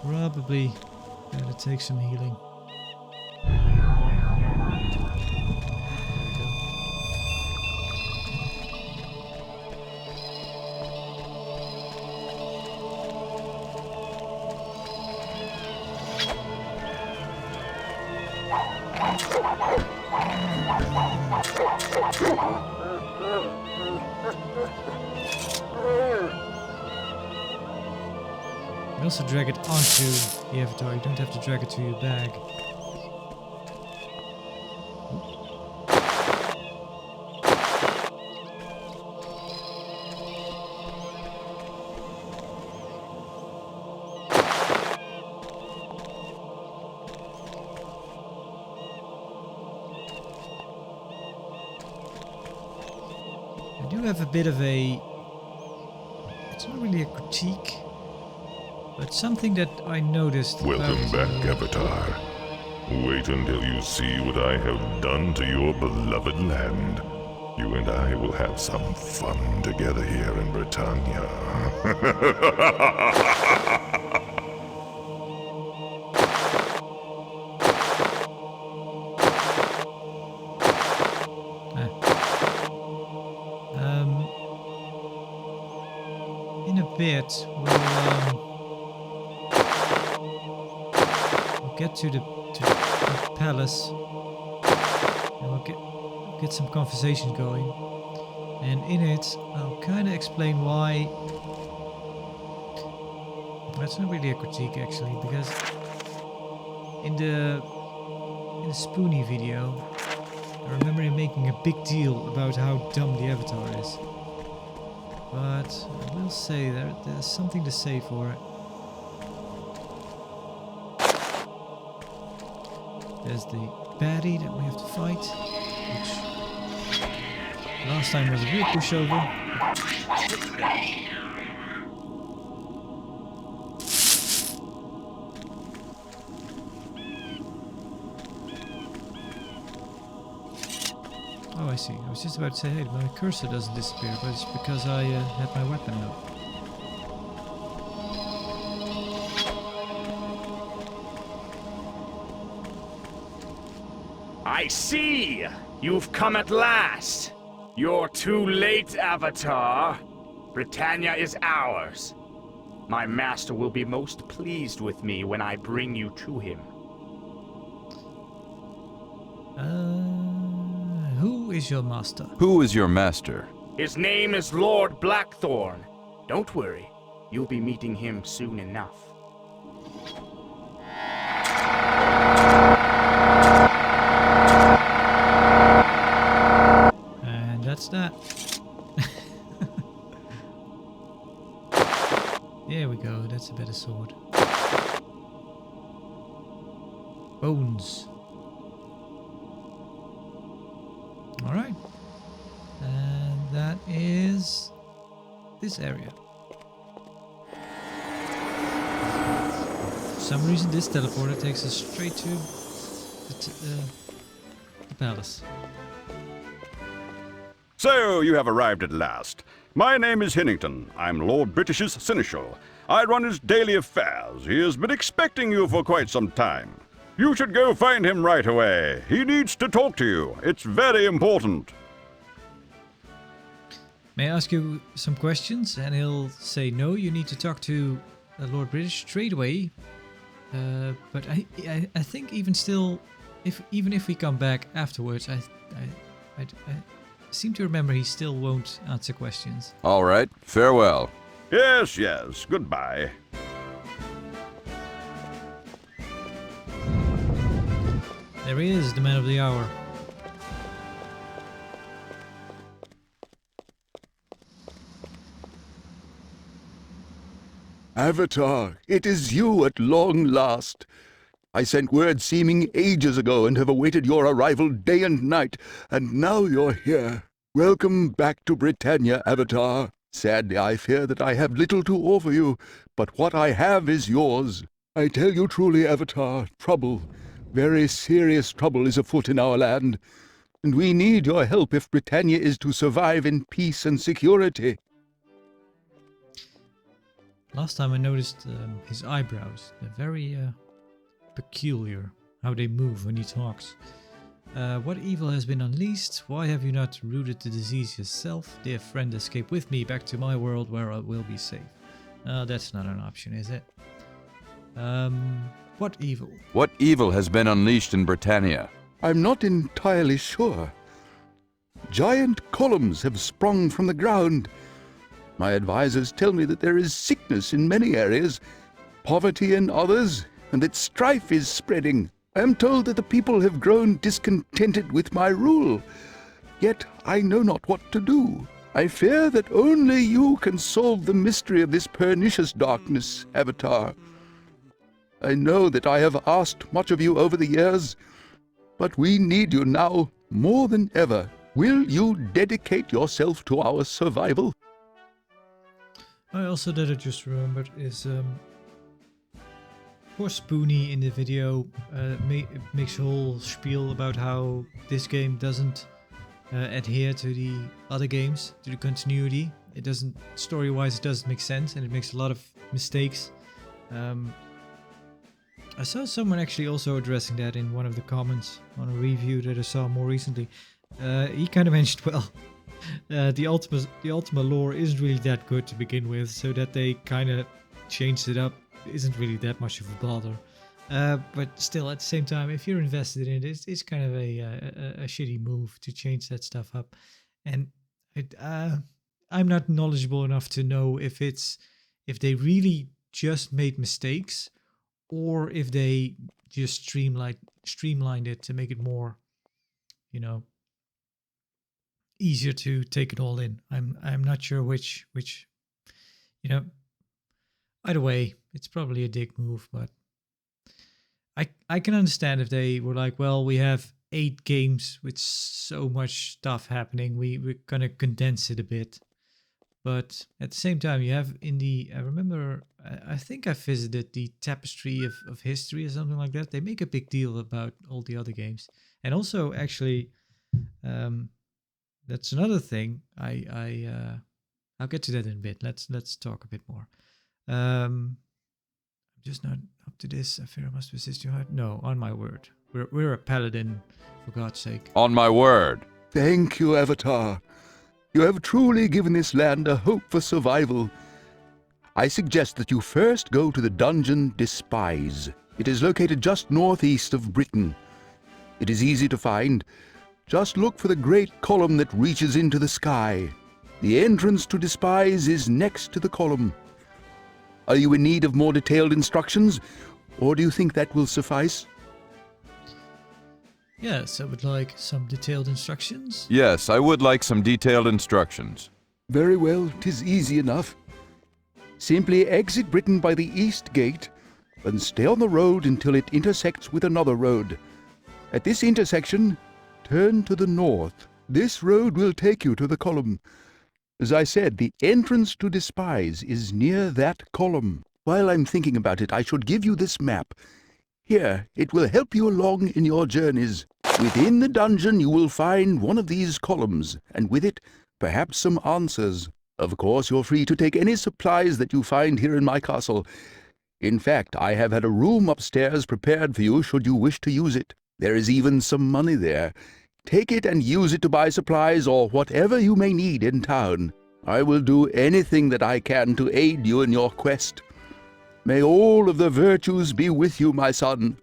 S1: Probably gotta take some healing. You also drag it onto the avatar, you don't have to drag it to your bag. I do have a bit of a... It's not really a critique, but something that I noticed.
S6: Welcome back, Avatar. Wait until you see what I have done to your beloved land. You and I will have some fun together here in Britannia.
S1: In a bit, we'll get to the palace, and we'll get some conversation going. And in it, I'll kind of explain why. That's not really a critique, actually, because in the Spoonie video, I remember him making a big deal about how dumb the Avatar is. But I will say there's something to say for it. There's the baddie that we have to fight, which last time was a real pushover. Oh, I see. I was just about to say, hey, my cursor doesn't disappear, but it's because I had my weapon out.
S7: I see! You've come at last! You're too late, Avatar! Britannia is ours. My master will be most pleased with me when I bring you to him.
S1: Who is your master?
S4: Who is your master?
S7: His name is Lord Blackthorn. Don't worry, you'll be meeting him soon enough.
S1: And that's that. There we go, that's a better sword. Bones. Alright. And that is this area. For some reason this teleporter takes us straight to the palace.
S8: So, you have arrived at last. My name is Hennington. I'm Lord British's seneschal. I run his daily affairs. He has been expecting you for quite some time. You should go find him right away. He needs to talk to you. It's very important.
S1: May I ask you some questions? And he'll say, no, you need to talk to Lord British straight away. But I think even still, even if we come back afterwards, I seem to remember he still won't answer questions.
S4: All right, farewell.
S8: Yes, yes, goodbye.
S1: There he is, the man of the hour.
S2: Avatar, it is you at long last. I sent word seeming ages ago and have awaited your arrival day and night, and now you're here. Welcome back to Britannia, Avatar. Sadly, I fear that I have little to offer you, but what I have is yours. I tell you truly, Avatar, trouble, very serious trouble is afoot in our land, and we need your help if Britannia is to survive in peace and security.
S1: Last time I noticed his eyebrows. They're very peculiar, how they move when he talks. What evil has been unleashed? Why have you not rooted the disease yourself? Dear friend, escape with me back to my world where I will be safe. That's not an option, is it? What evil?
S4: What evil has been unleashed in Britannia?
S2: I'm not entirely sure. Giant columns have sprung from the ground. My advisors tell me that there is sickness in many areas, poverty in others, and that strife is spreading. I am told that the people have grown discontented with my rule, yet I know not what to do. I fear that only you can solve the mystery of this pernicious darkness, Avatar. I know that I have asked much of you over the years, but we need you now more than ever. Will you dedicate yourself to our survival?
S1: Also that I just remembered is poor Spoonie in the video makes a whole spiel about how this game doesn't adhere to the other games, to the continuity. It doesn't, story-wise, it doesn't make sense, and it makes a lot of mistakes. I saw someone actually also addressing that in one of the comments on a review that I saw more recently. He kind of mentioned, well, the Ultima lore isn't really that good to begin with, so that they kind of changed it up isn't really that much of a bother. But still, at the same time, if you're invested in it, it's kind of a shitty move to change that stuff up. And I'm not knowledgeable enough to know if they really just made mistakes, or if they just streamlined it to make it more, easier to take it all in. I'm not sure which either way, it's probably a dick move, but I can understand if they were like, well, we have 8 games with so much stuff happening, we're gonna condense it a bit. But at the same time, you have I remember, I think I visited the Tapestry of History or something like that. They make a big deal about all the other games. And also, actually, that's another thing. I'll get to that in a bit. Let's talk a bit more. I'm just not up to this. I fear I must persist your heart. No, on my word. We're a paladin, for God's sake.
S4: On my word.
S2: Thank you, Avatar. You have truly given this land a hope for survival. I suggest that you first go to the dungeon Despise. It is located just northeast of Britain. It is easy to find. Just look for the great column that reaches into the sky. The entrance to Despise is next to the column. Are you in need of more detailed instructions, or do you think that will suffice?
S1: Yes, I would like some detailed instructions.
S4: Yes, I would like some detailed instructions.
S2: Very well, 'tis easy enough. Simply exit Britain by the east gate, and stay on the road until it intersects with another road. At this intersection, turn to the north. This road will take you to the column. As I said, the entrance to Despise is near that column. While I'm thinking about it, I should give you this map. Here, it will help you along in your journeys. Within the dungeon you will find one of these columns, and with it, perhaps some answers. Of course, you're free to take any supplies that you find here in my castle. In fact, I have had a room upstairs prepared for you should you wish to use it. There is even some money there. Take it and use it to buy supplies or whatever you may need in town. I will do anything that I can to aid you in your quest. May all of the virtues be with you, my son.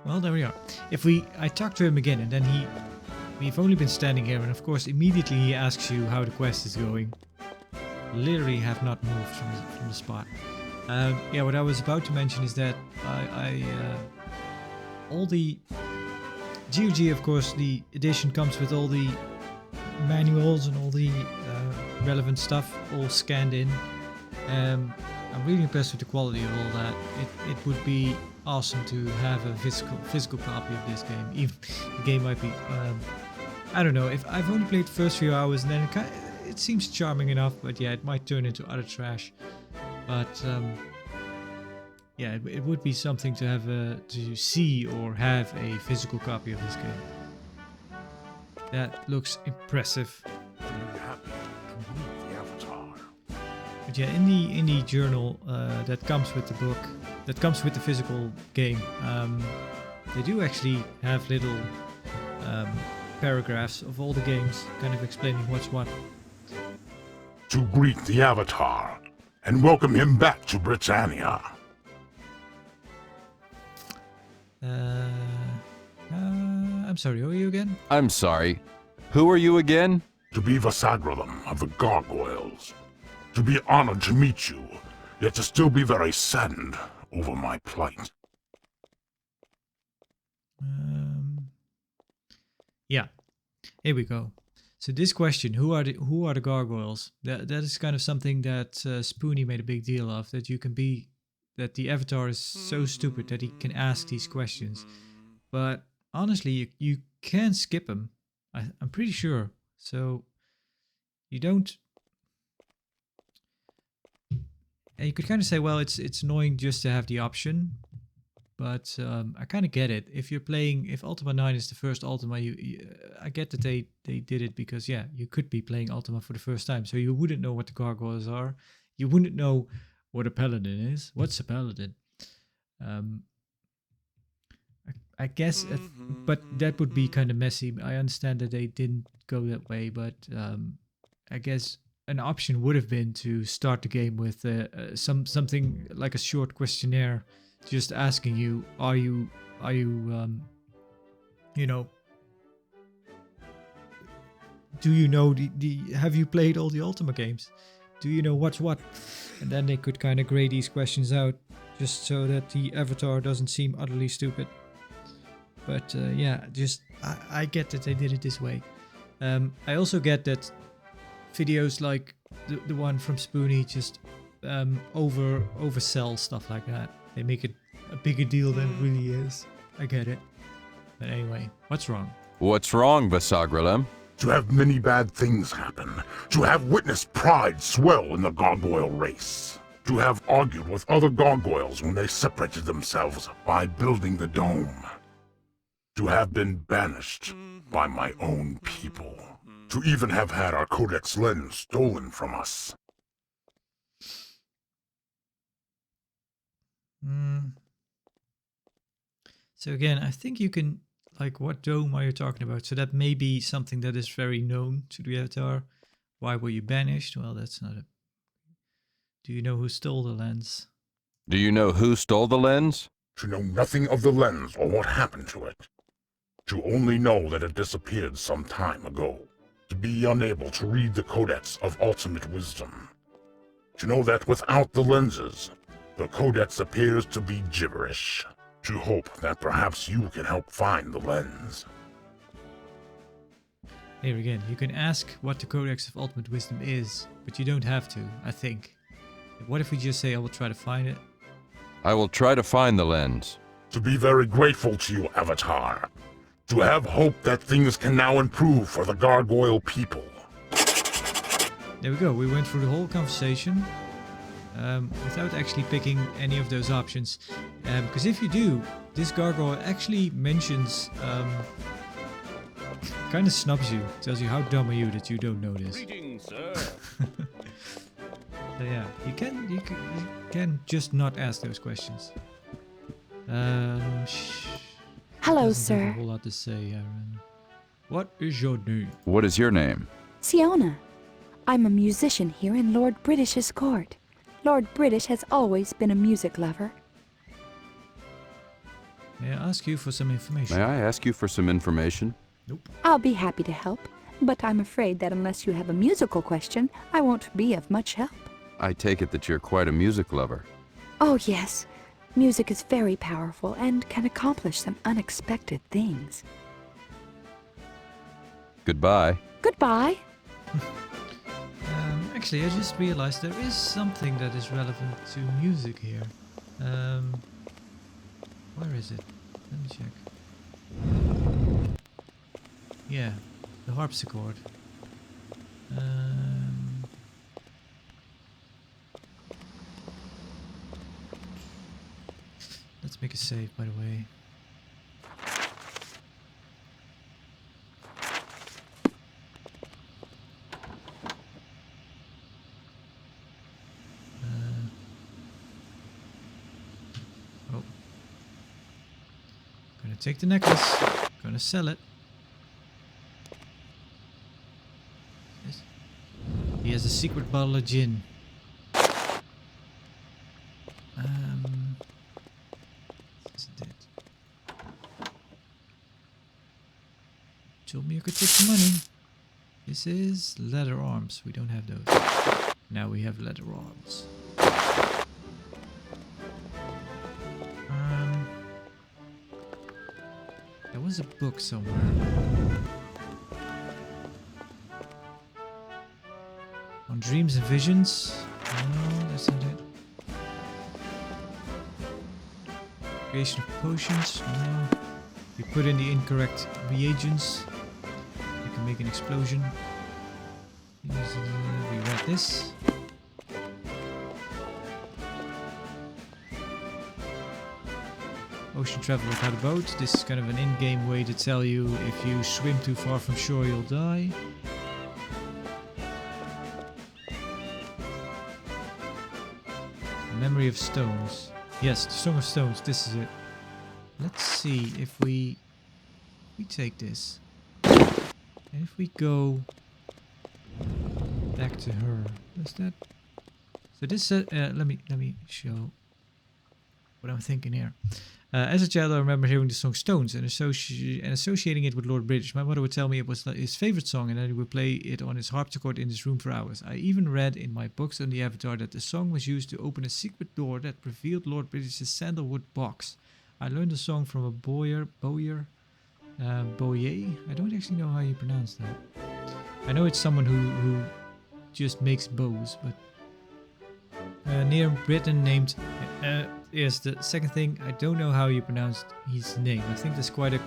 S1: Well, there we are. I talk to him again, and then we've only been standing here, and of course, immediately he asks you how the quest is going. Literally have not moved from the spot. Yeah, what I was about to mention is that all the GOG, of course, the edition comes with all the manuals and all the relevant stuff all scanned in. I'm really impressed with the quality of all that. It would be awesome to have a physical copy of this game. Even the game might be, I don't know. If I've only played the first few hours, and then it seems charming enough, but yeah, it might turn into utter trash. But yeah, it would be something to have to see or have a physical copy of this game. That looks impressive. But yeah, in the journal that comes with the book, that comes with the physical game, they do actually have little paragraphs of all the games, kind of explaining what's what.
S6: To greet the Avatar and welcome him back to Britannia.
S1: I'm sorry, who are you again?
S4: I'm sorry. Who are you again?
S6: To be Vasagralam of the Gargoyles. To be honored to meet you, yet to still be very saddened over my plight.
S1: Yeah, here we go. So this question, who are the gargoyles? That is kind of something that Spoony made a big deal of. That the Avatar is so stupid that he can ask these questions. But honestly, you can skip them. I'm pretty sure. So you don't. And you could kind of say, well, it's annoying just to have the option. But I kind of get it. If Ultima IX is the first Ultima, I get that they did it because, yeah, you could be playing Ultima for the first time. So you wouldn't know what the gargoyles are. You wouldn't know what a paladin is. What's a paladin? I guess, but that would be kind of messy. I understand that they didn't go that way, but I guess an option would have been to start the game with something like a short questionnaire, just asking you, are you do you know have you played all the Ultima games? Do you know what's what? And then they could kind of grade these questions out, just so that the Avatar doesn't seem utterly stupid. But yeah, I get that they did it this way. I also get that videos like the one from Spoony just oversell stuff like that. They make it a bigger deal than it really is. I get it. But anyway, what's wrong?
S4: What's wrong, Vasagralam?
S6: To have many bad things happen. To have witnessed pride swell in the gargoyle race. To have argued with other gargoyles when they separated themselves by building the dome. To have been banished by my own people. To even have had our Codex lens stolen from us.
S1: So again, I think you can, like, what dome are you talking about? So that may be something that is very known to the Avatar. Why were you banished? Well, that's not a... Do you know who stole the lens?
S4: Do you know who stole the lens?
S6: To know nothing of the lens or what happened to it. To only know that it disappeared some time ago. To be unable to read the Codex of Ultimate Wisdom. To know that without the lenses, the Codex appears to be gibberish. To hope that perhaps you can help find the lens.
S1: Here again, you can ask what the Codex of Ultimate Wisdom is, but you don't have to, I think. What if we just say, I will try to find it?
S4: I will try to find the lens.
S6: To be very grateful to you, Avatar. To have hope that things can now improve for the Gargoyle people.
S1: There we go, we went through the whole conversation without actually picking any of those options. Because if you do, this gargoyle actually mentions, kind of snubs you, tells you how dumb are you that you don't know this.
S8: Greetings, sir.
S1: So yeah, you can just not ask those questions.
S9: Hello,
S1: doesn't have
S9: sir.
S1: a whole lot to say, Aaron. What is your name?
S4: What is your name?
S9: Siona. I'm a musician here in Lord British's court. Lord British has always been a music lover.
S1: May I ask you for some information?
S4: May I ask you for some information?
S1: Nope.
S9: I'll be happy to help, but I'm afraid that unless you have a musical question, I won't be of much help.
S4: I take it that you're quite a music lover.
S9: Oh, yes. Music is very powerful and can accomplish some unexpected things.
S4: Goodbye.
S9: Goodbye.
S1: Actually, I just realized there is something that is relevant to music here. Where is it? Let me check. Yeah, the harpsichord. Let's make a save, by the way. Oh. Gonna take the necklace. Gonna sell it. Yes. He has a secret bottle of gin. This isn't it. Told me I could take the money. This is leather arms. We don't have those. Now we have leather arms. There was a book somewhere. On dreams and visions? No, that's not it. Creation of potions? No. You put in the incorrect reagents, you can make an explosion. We read this. Ocean travel without a boat. This is kind of an in-game way to tell you if you swim too far from shore you'll die. Memory of Stones. Yes, the Song of Stones, this is it. Let's see if we take this. And if we go back to her. Does that... So this let me show what I'm thinking here. As a child, I remember hearing the song Stones and associating it with Lord British. My mother would tell me it was his favorite song and that he would play it on his harpsichord in his room for hours. I even read in my books on the Avatar that the song was used to open a secret door that revealed Lord British's sandalwood box. I learned the song from a Boyer. I don't actually know how you pronounce that. I know it's someone who just makes bows, but near Britain named... Yes, the second thing, I don't know how you pronounce his name. I think there's quite a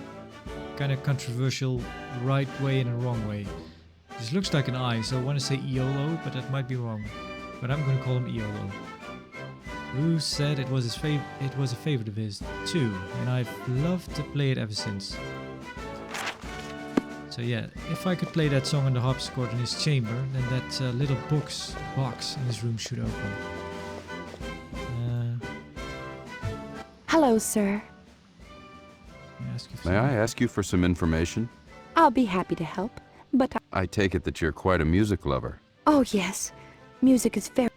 S1: kind of controversial right way and a wrong way. This looks like an I, so I want to say Iolo, but that might be wrong. But I'm going to call him Iolo. Who said it was his it was a favorite of his too, and I've loved to play it ever since. So yeah, if I could play that song on the harpsichord in his chamber, then that little box in his room should open.
S9: Hello, sir.
S4: May I ask you for some information?
S9: I'll be happy to help, but
S4: I take it that you're quite a music lover.
S9: Oh, yes. Music is very...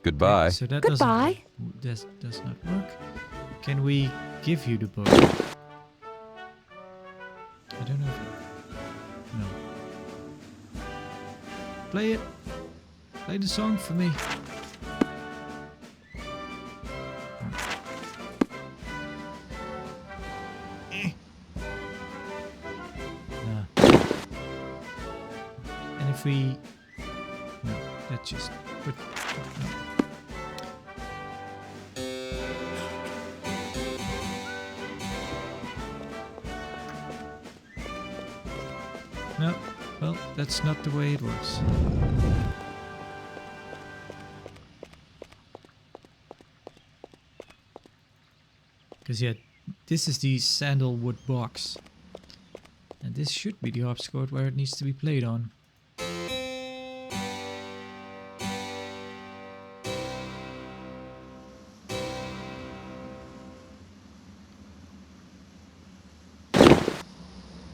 S4: Goodbye.
S1: Okay, so that
S9: Goodbye.
S1: does not work. Can we give you the book? I don't know. No. Play it. Play the song for me. No, that's just no. No, well, that's not the way it works. Because yeah, this is the sandalwood box. And this should be the harpsichord where it needs to be played on.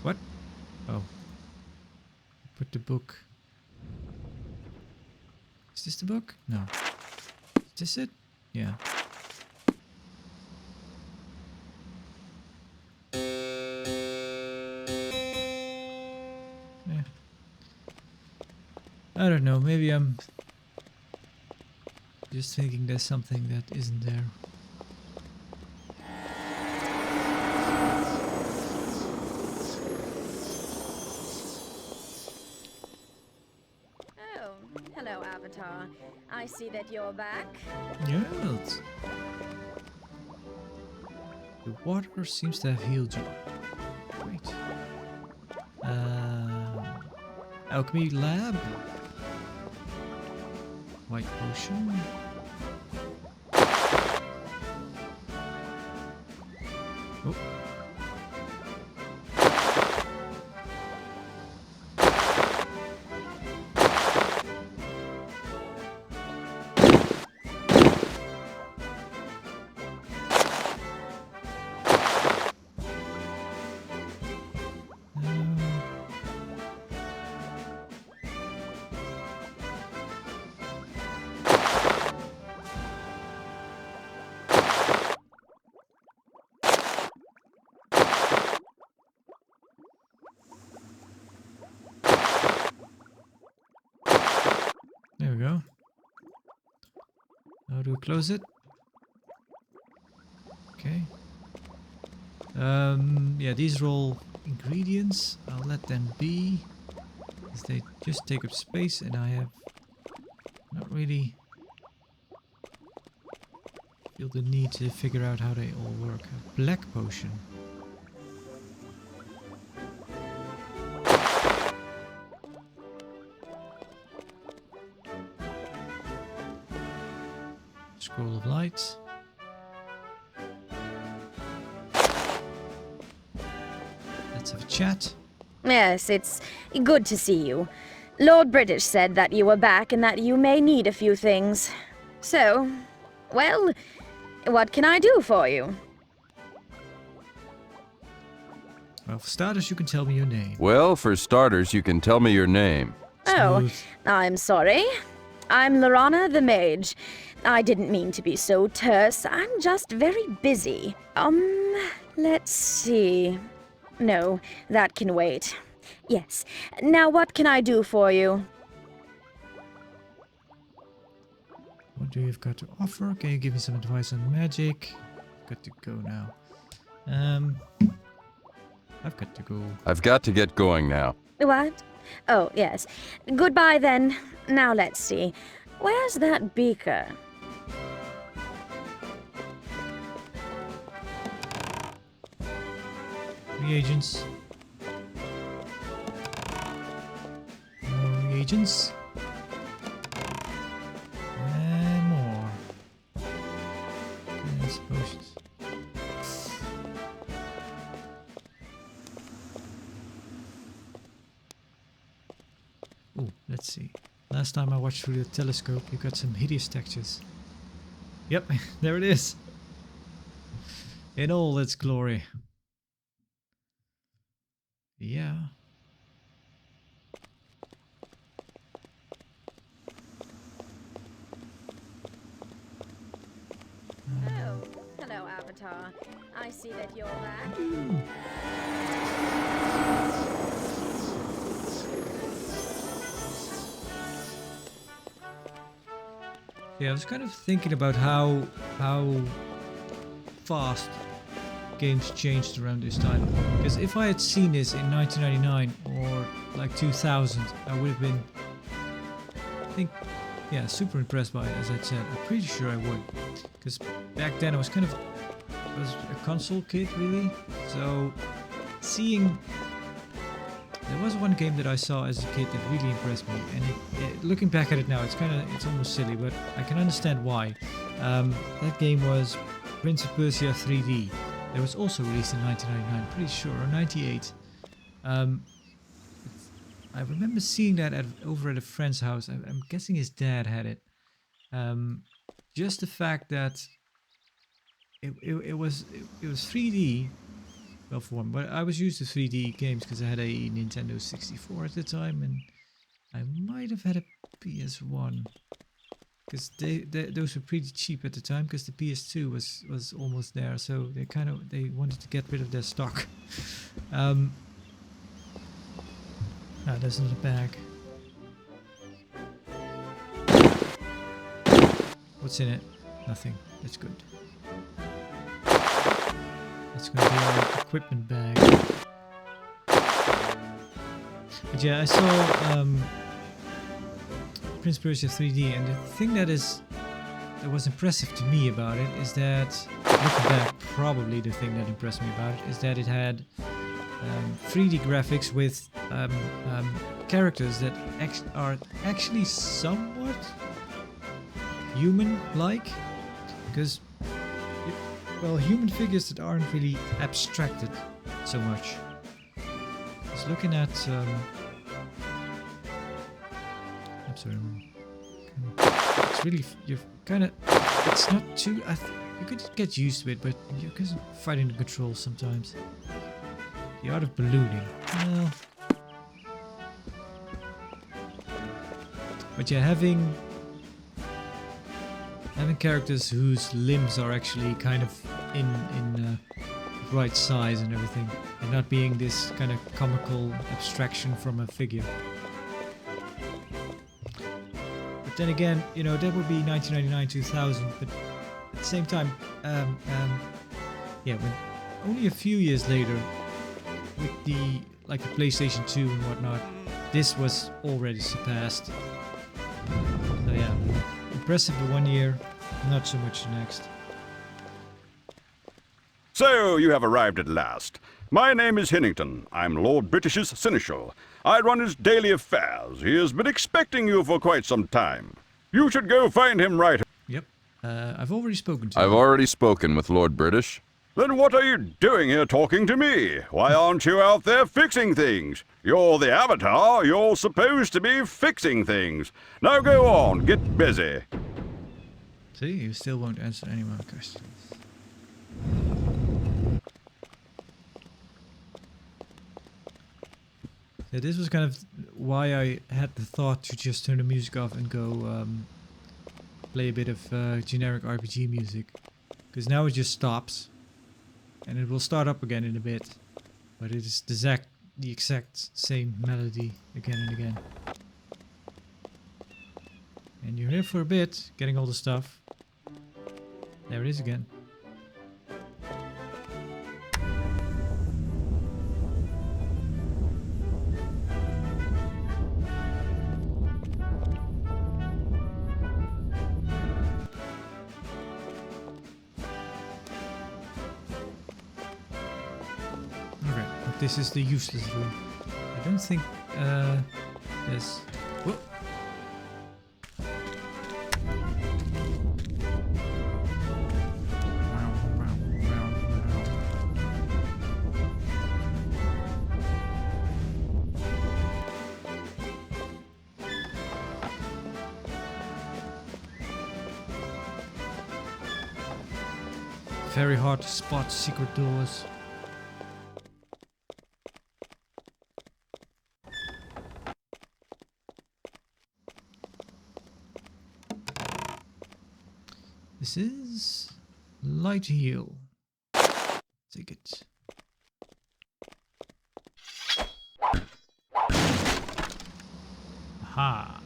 S1: What? Oh. Put the book Is this the book? No. Is this it? Yeah. Yeah. I don't know, maybe I'm just thinking there's something that isn't there.
S10: Oh, hello, Avatar. I see that you're back.
S1: Yes. The water seems to have healed you. Great. Alchemy lab. White potion. Oh. There we go. How do we close it? Okay. Yeah, these are all ingredients. I'll let them be, because they just take up space, and I have not really feel the need to figure out how they all work. A black potion. Scroll of light. Let's have a chat.
S10: Yes, it's good to see you. Lord British said that you were back and that you may need a few things. So, well, what can I do for you?
S1: Well, for starters, you can tell me your name.
S4: Well, for starters, you can tell me your name.
S10: Oh,
S1: Smooth.
S10: I'm sorry. I'm Lorana the Mage. I didn't mean to be so terse. I'm just very busy. Let's see. No, that can wait. Yes. Now what can I do for you?
S1: What do you've got to offer? Can you give me some advice on magic? Got to go now. I've got to go.
S4: I've got to get going now.
S10: What? Oh, yes. Goodbye then. Now let's see. Where's that beaker?
S1: Reagents. More reagents. And more. Yes, potions. Oh, let's see. Last time I watched through the telescope, you got some hideous textures. Yep, there it is. In all its glory. Yeah.
S10: Oh, hello, Avatar. I see that you're back.
S1: Yeah, I was kind of thinking about how fast games changed around this time. Because if I had seen this in 1999 or like 2000, I would have been, I think, yeah, super impressed by it, as I said. I'm pretty sure I would. Because back then I was kind of, I was a console kid, really. So seeing, there was one game that I saw as a kid that really impressed me, and looking back at it now, it's almost silly, but I can understand why. That game was Prince of Persia 3D. It was also released in 1999, pretty sure, or 98. I remember seeing that over at a friend's house. I'm guessing his dad had it. Just the fact that it was 3D. Well, for one, but I was used to 3D games because I had a Nintendo 64 at the time, and I might have had a PS1. Because those were pretty cheap at the time, because the PS2 was almost there, so they wanted to get rid of their stock. There's another bag. What's in it? Nothing. That's good. That's going to be our equipment bag. But yeah, I saw Prince Persia 3D, and the thing that was impressive to me about it is that, looking back, probably the thing that impressed me about it is that it had 3D graphics with characters that are actually somewhat human-like, because, well, human figures that aren't really abstracted so much. Just looking at I'm sorry. It's really, it's not too, you could get used to it, but you're kind of fighting the controls sometimes. The art of ballooning. Well, but yeah, having characters whose limbs are actually kind of in right size and everything, and not being this kind of comical abstraction from a figure. But then again, you know, that would be 1999, 2000. But at the same time, yeah, when only a few years later, with the PlayStation 2 and whatnot, this was already surpassed. So yeah, impressive the one year, not so much the next.
S8: So, you have arrived at last. My name is Hennington. I'm Lord British's Seneschal. I run his daily affairs. He has been expecting you for quite some time. You should go find him right...
S1: Yep. I've already spoken to him.
S4: I've already spoken with Lord British.
S8: Then what are you doing here talking to me? Why aren't you out there fixing things? You're the Avatar. You're supposed to be fixing things. Now go on, get busy.
S1: See, you still won't answer any more questions. Yeah, this was kind of why I had the thought to just turn the music off and go play a bit of generic RPG music. Because now it just stops. And it will start up again in a bit. But it is the exact same melody again and again. And you're here for a bit, getting all the stuff. There it is again. This is the useless room. I don't think there's... Whoa. Very hard to spot secret doors. This is Light Heal. Take it. Aha.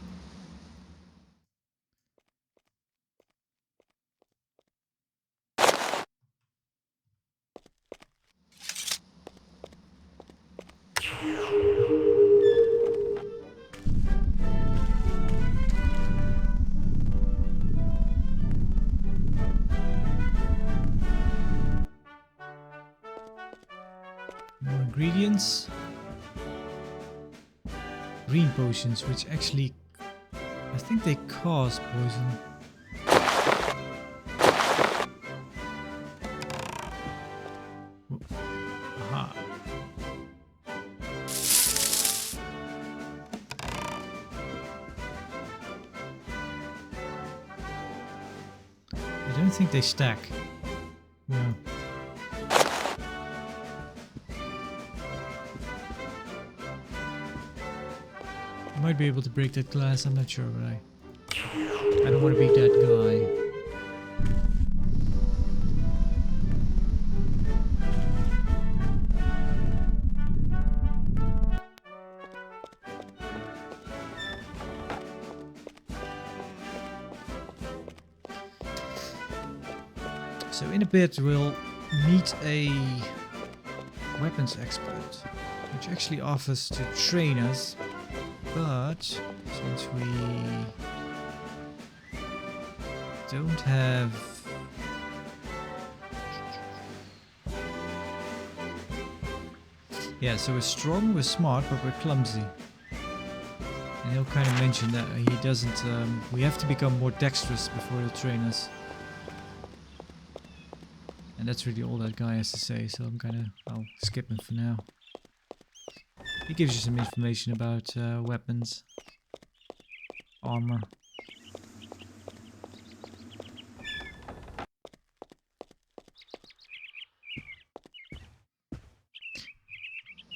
S1: Ingredients. Green potions, which actually, I think they cause poison. Aha. I don't think they stack. No. I might be able to break that glass, I'm not sure, but I don't want to be that guy. So in a bit we'll meet a weapons expert, which actually offers to train us, but since we don't have so we're strong, we're smart, but we're clumsy. And he'll kind of mention that he doesn't, we have to become more dexterous before he'll train us. And that's really all that guy has to say, so I'll skip him for now. He gives you some information about weapons, armor.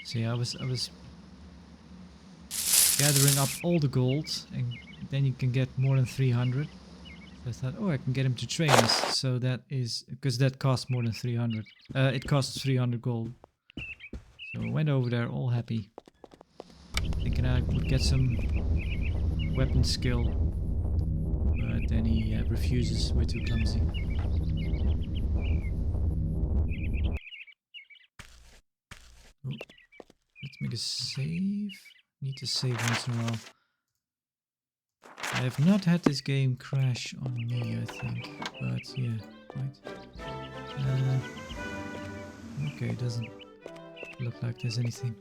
S1: So yeah, I was gathering up all the gold, and then you can get more than 300. So I thought, oh, I can get him to train us. So that is because that costs more than 300. It costs 300 gold. So I went over there, all happy, thinking I would get some weapon skill, but then he refuses. We're too clumsy. Oh, let's make a save. Need to save once in a while. I have not had this game crash on me, I think, but yeah, right. Okay, it doesn't look like there's anything.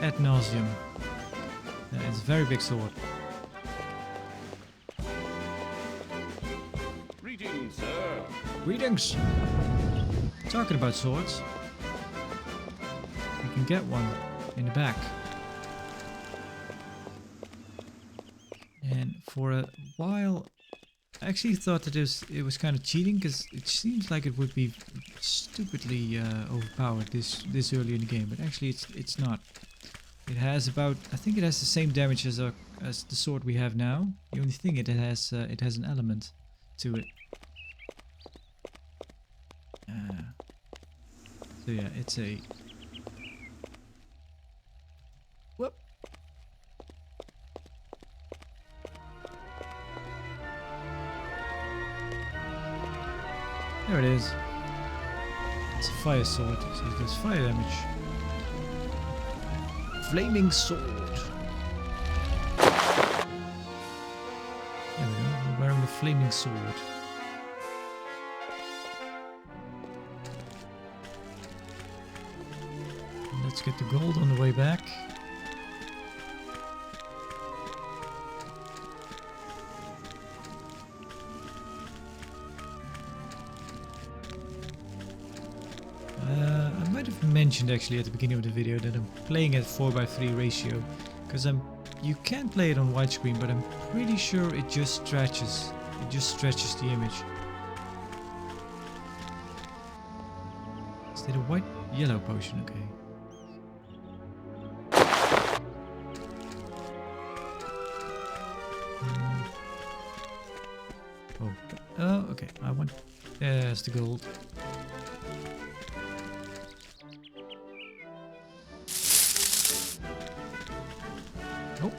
S1: Ad nauseum. Yeah, it's a very big sword.
S8: Greetings, sir.
S1: Greetings! Talking about swords, you can get one in the back. And for a while, I actually thought that it was kind of cheating, because it seems like it would be stupidly overpowered this early in the game, but actually it's not. It has about, I think it has the same damage as the sword we have now. The only thing it has an element to it. So yeah, it's a... Whoop! There it is. It's a fire sword, so it does fire damage. Flaming sword. There we go, we're wearing the flaming sword. Let's get the gold on the way back. I might have mentioned actually at the beginning of the video that I'm playing at 4:3 ratio, because you can play it on widescreen, but I'm pretty sure it just stretches the image. Is that a white yellow potion? Okay. Oh, okay. I want... There's the gold. Oh.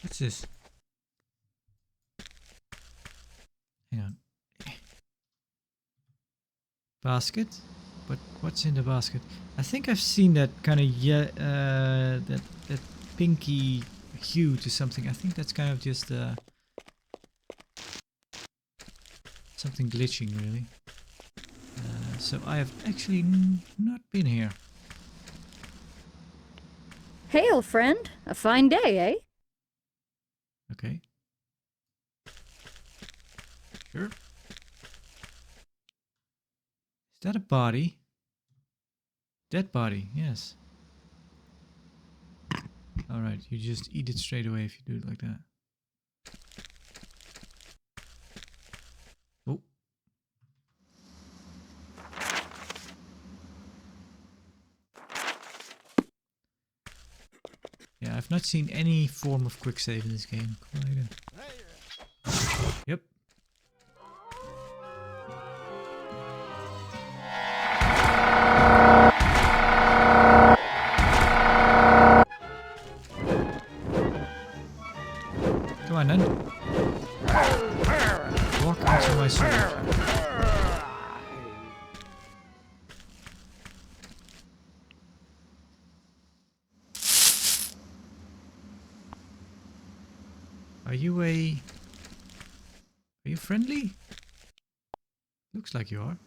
S1: What's this? basket. But what's in the basket? I think I've seen that kind of that pinky hue to something. I think that's kind of just something glitching, really. So I have actually not been here.
S11: Hail, friend. A fine day, eh?
S1: Okay. Sure. Is that a body? Dead body, yes. Alright, you just eat it straight away if you do it like that. Oh. Yeah, I've not seen any form of quick save in this game. Yep. Come on then. Walk onto my sword. Are you friendly? Looks like you are.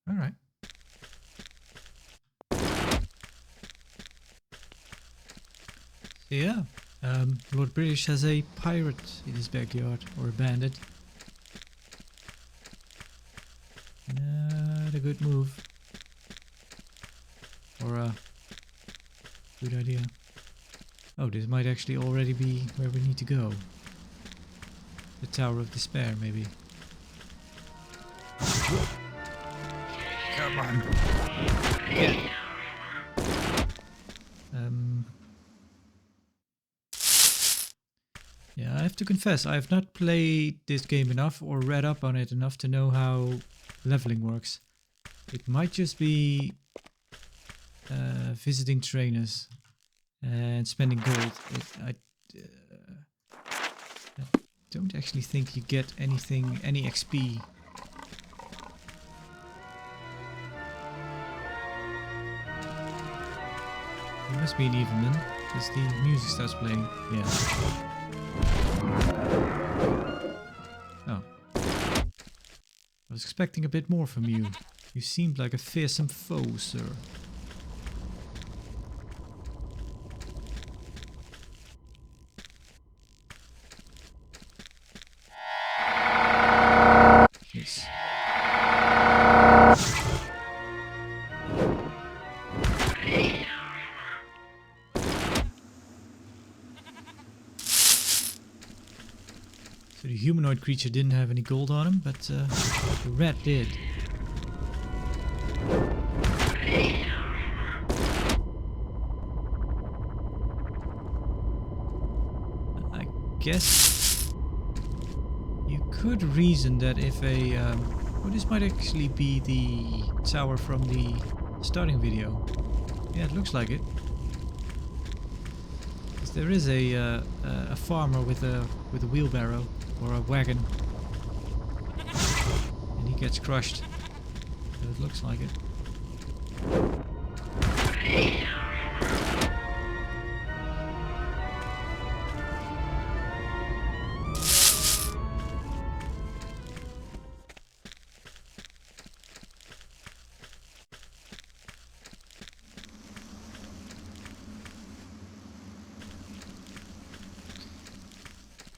S1: All right. So yeah, Lord British has a pirate in his backyard, or a bandit. Not a good move. Or a good idea. Oh, this might actually already be where we need to go. The Tower of Despair, maybe. Come on. Yeah. Yeah, I have to confess, I have not played this game enough or read up on it enough to know how leveling works. It might just be visiting trainers and spending gold. I don't actually think you get anything, any XP. It must be an evenman, because the music starts playing. Yeah. Oh. I was expecting a bit more from you. You seemed like a fearsome foe, sir. Yes. So the humanoid creature didn't have any gold on him, but the rat did. I guess you could reason that if a... well, this might actually be the tower from the starting video. Yeah, it looks like it. Because there is a farmer with a wheelbarrow or a wagon, and he gets crushed. So it looks like it.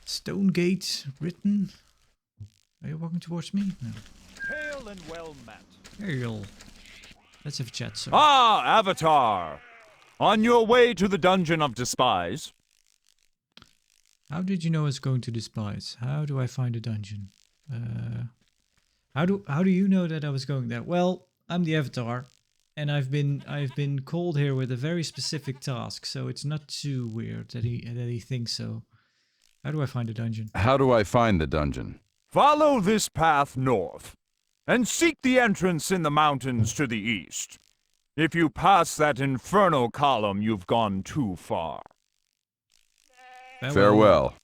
S1: Stone gate written. Are you walking towards me? No.
S12: Hail and well met.
S1: Hail. Let's have a chat, sir.
S12: Ah, Avatar! On your way to the Dungeon of Despise?
S1: How did you know I was going to Despise? How do I find a dungeon? How do you know that I was going there? Well, I'm the Avatar, and I've been called here with a very specific task, so it's not too weird that he thinks so. How do I find a dungeon?
S4: How do I find the dungeon?
S12: Follow this path north, and seek the entrance in the mountains to the east. If you pass that infernal column, you've gone too far.
S4: Farewell.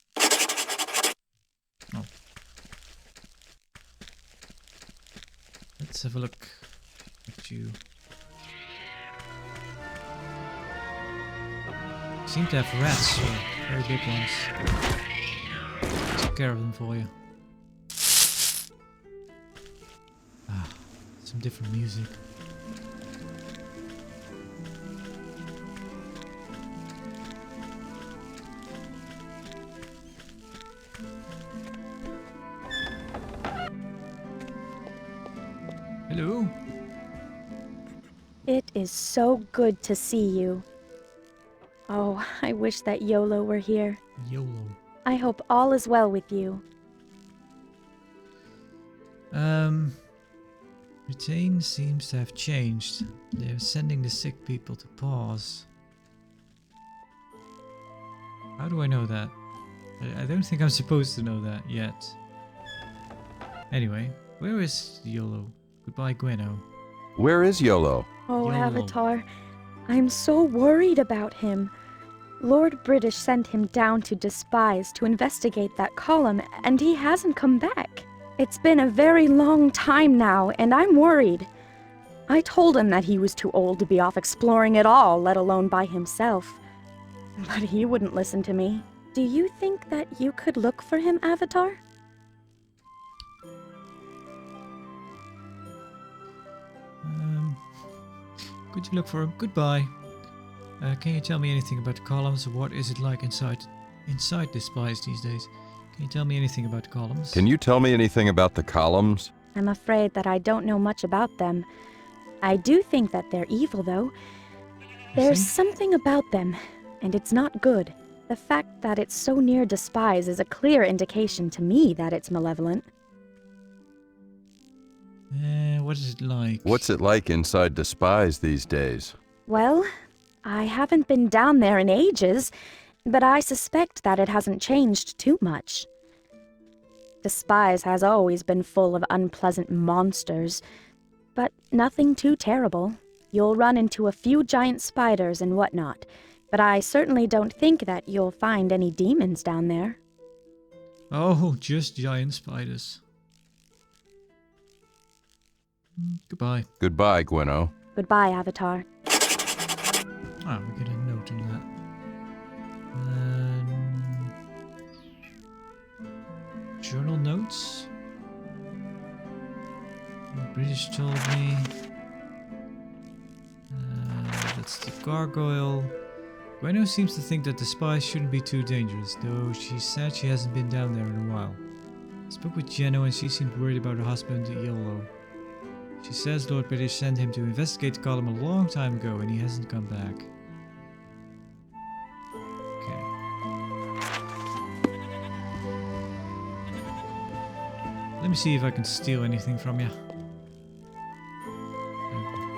S1: Let's have a look at you. You seem to have rats, very big ones. Take care of them for you. Ah, some different music. Hello.
S10: It is so good to see you. Oh, I wish that Yolo were here.
S1: YOLO.
S10: I hope all is well with you.
S1: Britain seems to have changed. They're sending the sick people to pause. How do I know that? I don't think I'm supposed to know that yet. Anyway, where is YOLO? Goodbye, Gweno.
S4: Where is Yolo?
S10: Oh,
S1: Yolo.
S10: Avatar, I'm so worried about him. Lord British sent him down to Despise to investigate that column, and he hasn't come back. It's been a very long time now, and I'm worried. I told him that he was too old to be off exploring at all, let alone by himself. But he wouldn't listen to me. Do you think that you could look for him, Avatar?
S1: Could you look for him? Goodbye. Can you tell me anything about the columns? What is it like inside Despise these days? Can you tell me anything about the columns?
S4: Can you tell me anything about the columns?
S10: I'm afraid that I don't know much about them. I do think that they're evil, though. There's something about them, and it's not good. The fact that it's so near Despise is a clear indication to me that it's malevolent.
S1: What is it like?
S4: What's it like inside Despise these days?
S10: Well, I haven't been down there in ages, but I suspect that it hasn't changed too much. Despise has always been full of unpleasant monsters, but nothing too terrible. You'll run into a few giant spiders and whatnot, but I certainly don't think that you'll find any demons down there.
S1: Oh, just giant spiders. Goodbye.
S4: Goodbye, Gweno.
S10: Goodbye, Avatar.
S1: Ah, we get a note on that. Journal notes. What British told me. That's the gargoyle. Gweno seems to think that the spies shouldn't be too dangerous, though she said she hasn't been down there in a while. I spoke with Geno and she seemed worried about her husband, Yolo. She says Lord British sent him to investigate the column a long time ago and he hasn't come back. Okay. Let me see if I can steal anything from you. You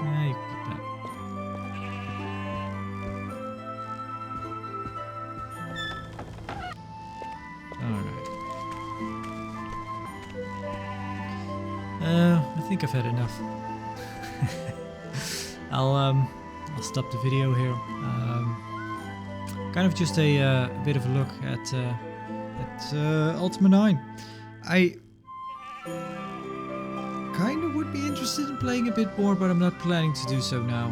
S1: can keep that. Alright. I think I've had enough. I'll stop the video here. Kind of just a bit of a look at Ultima IX. I kind of would be interested in playing a bit more, but I'm not planning to do so now.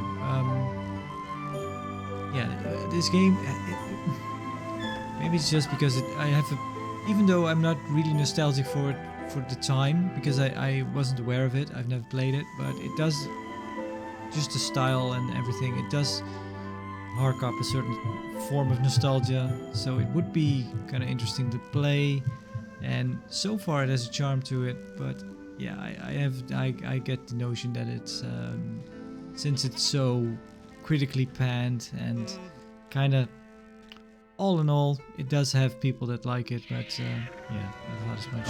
S1: Yeah, this game. Maybe it's just because I have even though I'm not really nostalgic for it for the time, because I wasn't aware of it, I've never played it, but it does, just the style and everything, it does hark up a certain form of nostalgia, so it would be kind of interesting to play, and so far it has a charm to it, but yeah, I get the notion that it's, since it's so critically panned and kind of, all in all, it does have people that like it, but yeah, not as much.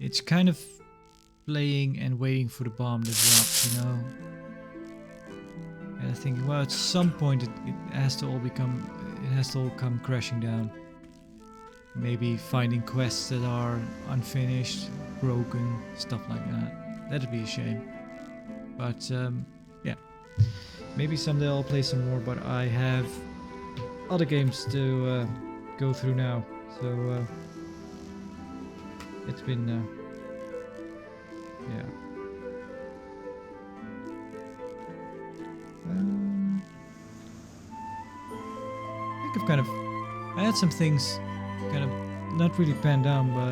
S1: It's kind of playing and waiting for the bomb to drop, you know. And I think, well, at some point it has to all come crashing down. Maybe finding quests that are unfinished, broken, stuff like that. That'd be a shame. But yeah, maybe someday I'll play some more. But I have other games to go through now, so It's been, yeah. I think I've kind of, I had some things kind of not really panned down, but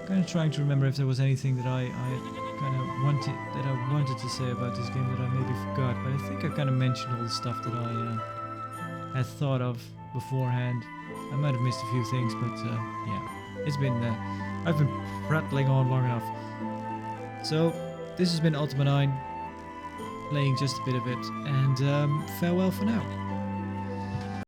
S1: kind of trying to remember if there was anything that I kind of wanted to say about this game that I maybe forgot. But I think I kind of mentioned all the stuff that I had thought of beforehand. I might have missed a few things, but yeah, it's been I've been rattling on long enough. So this has been Ultima IX, playing just a bit of it, and farewell for now.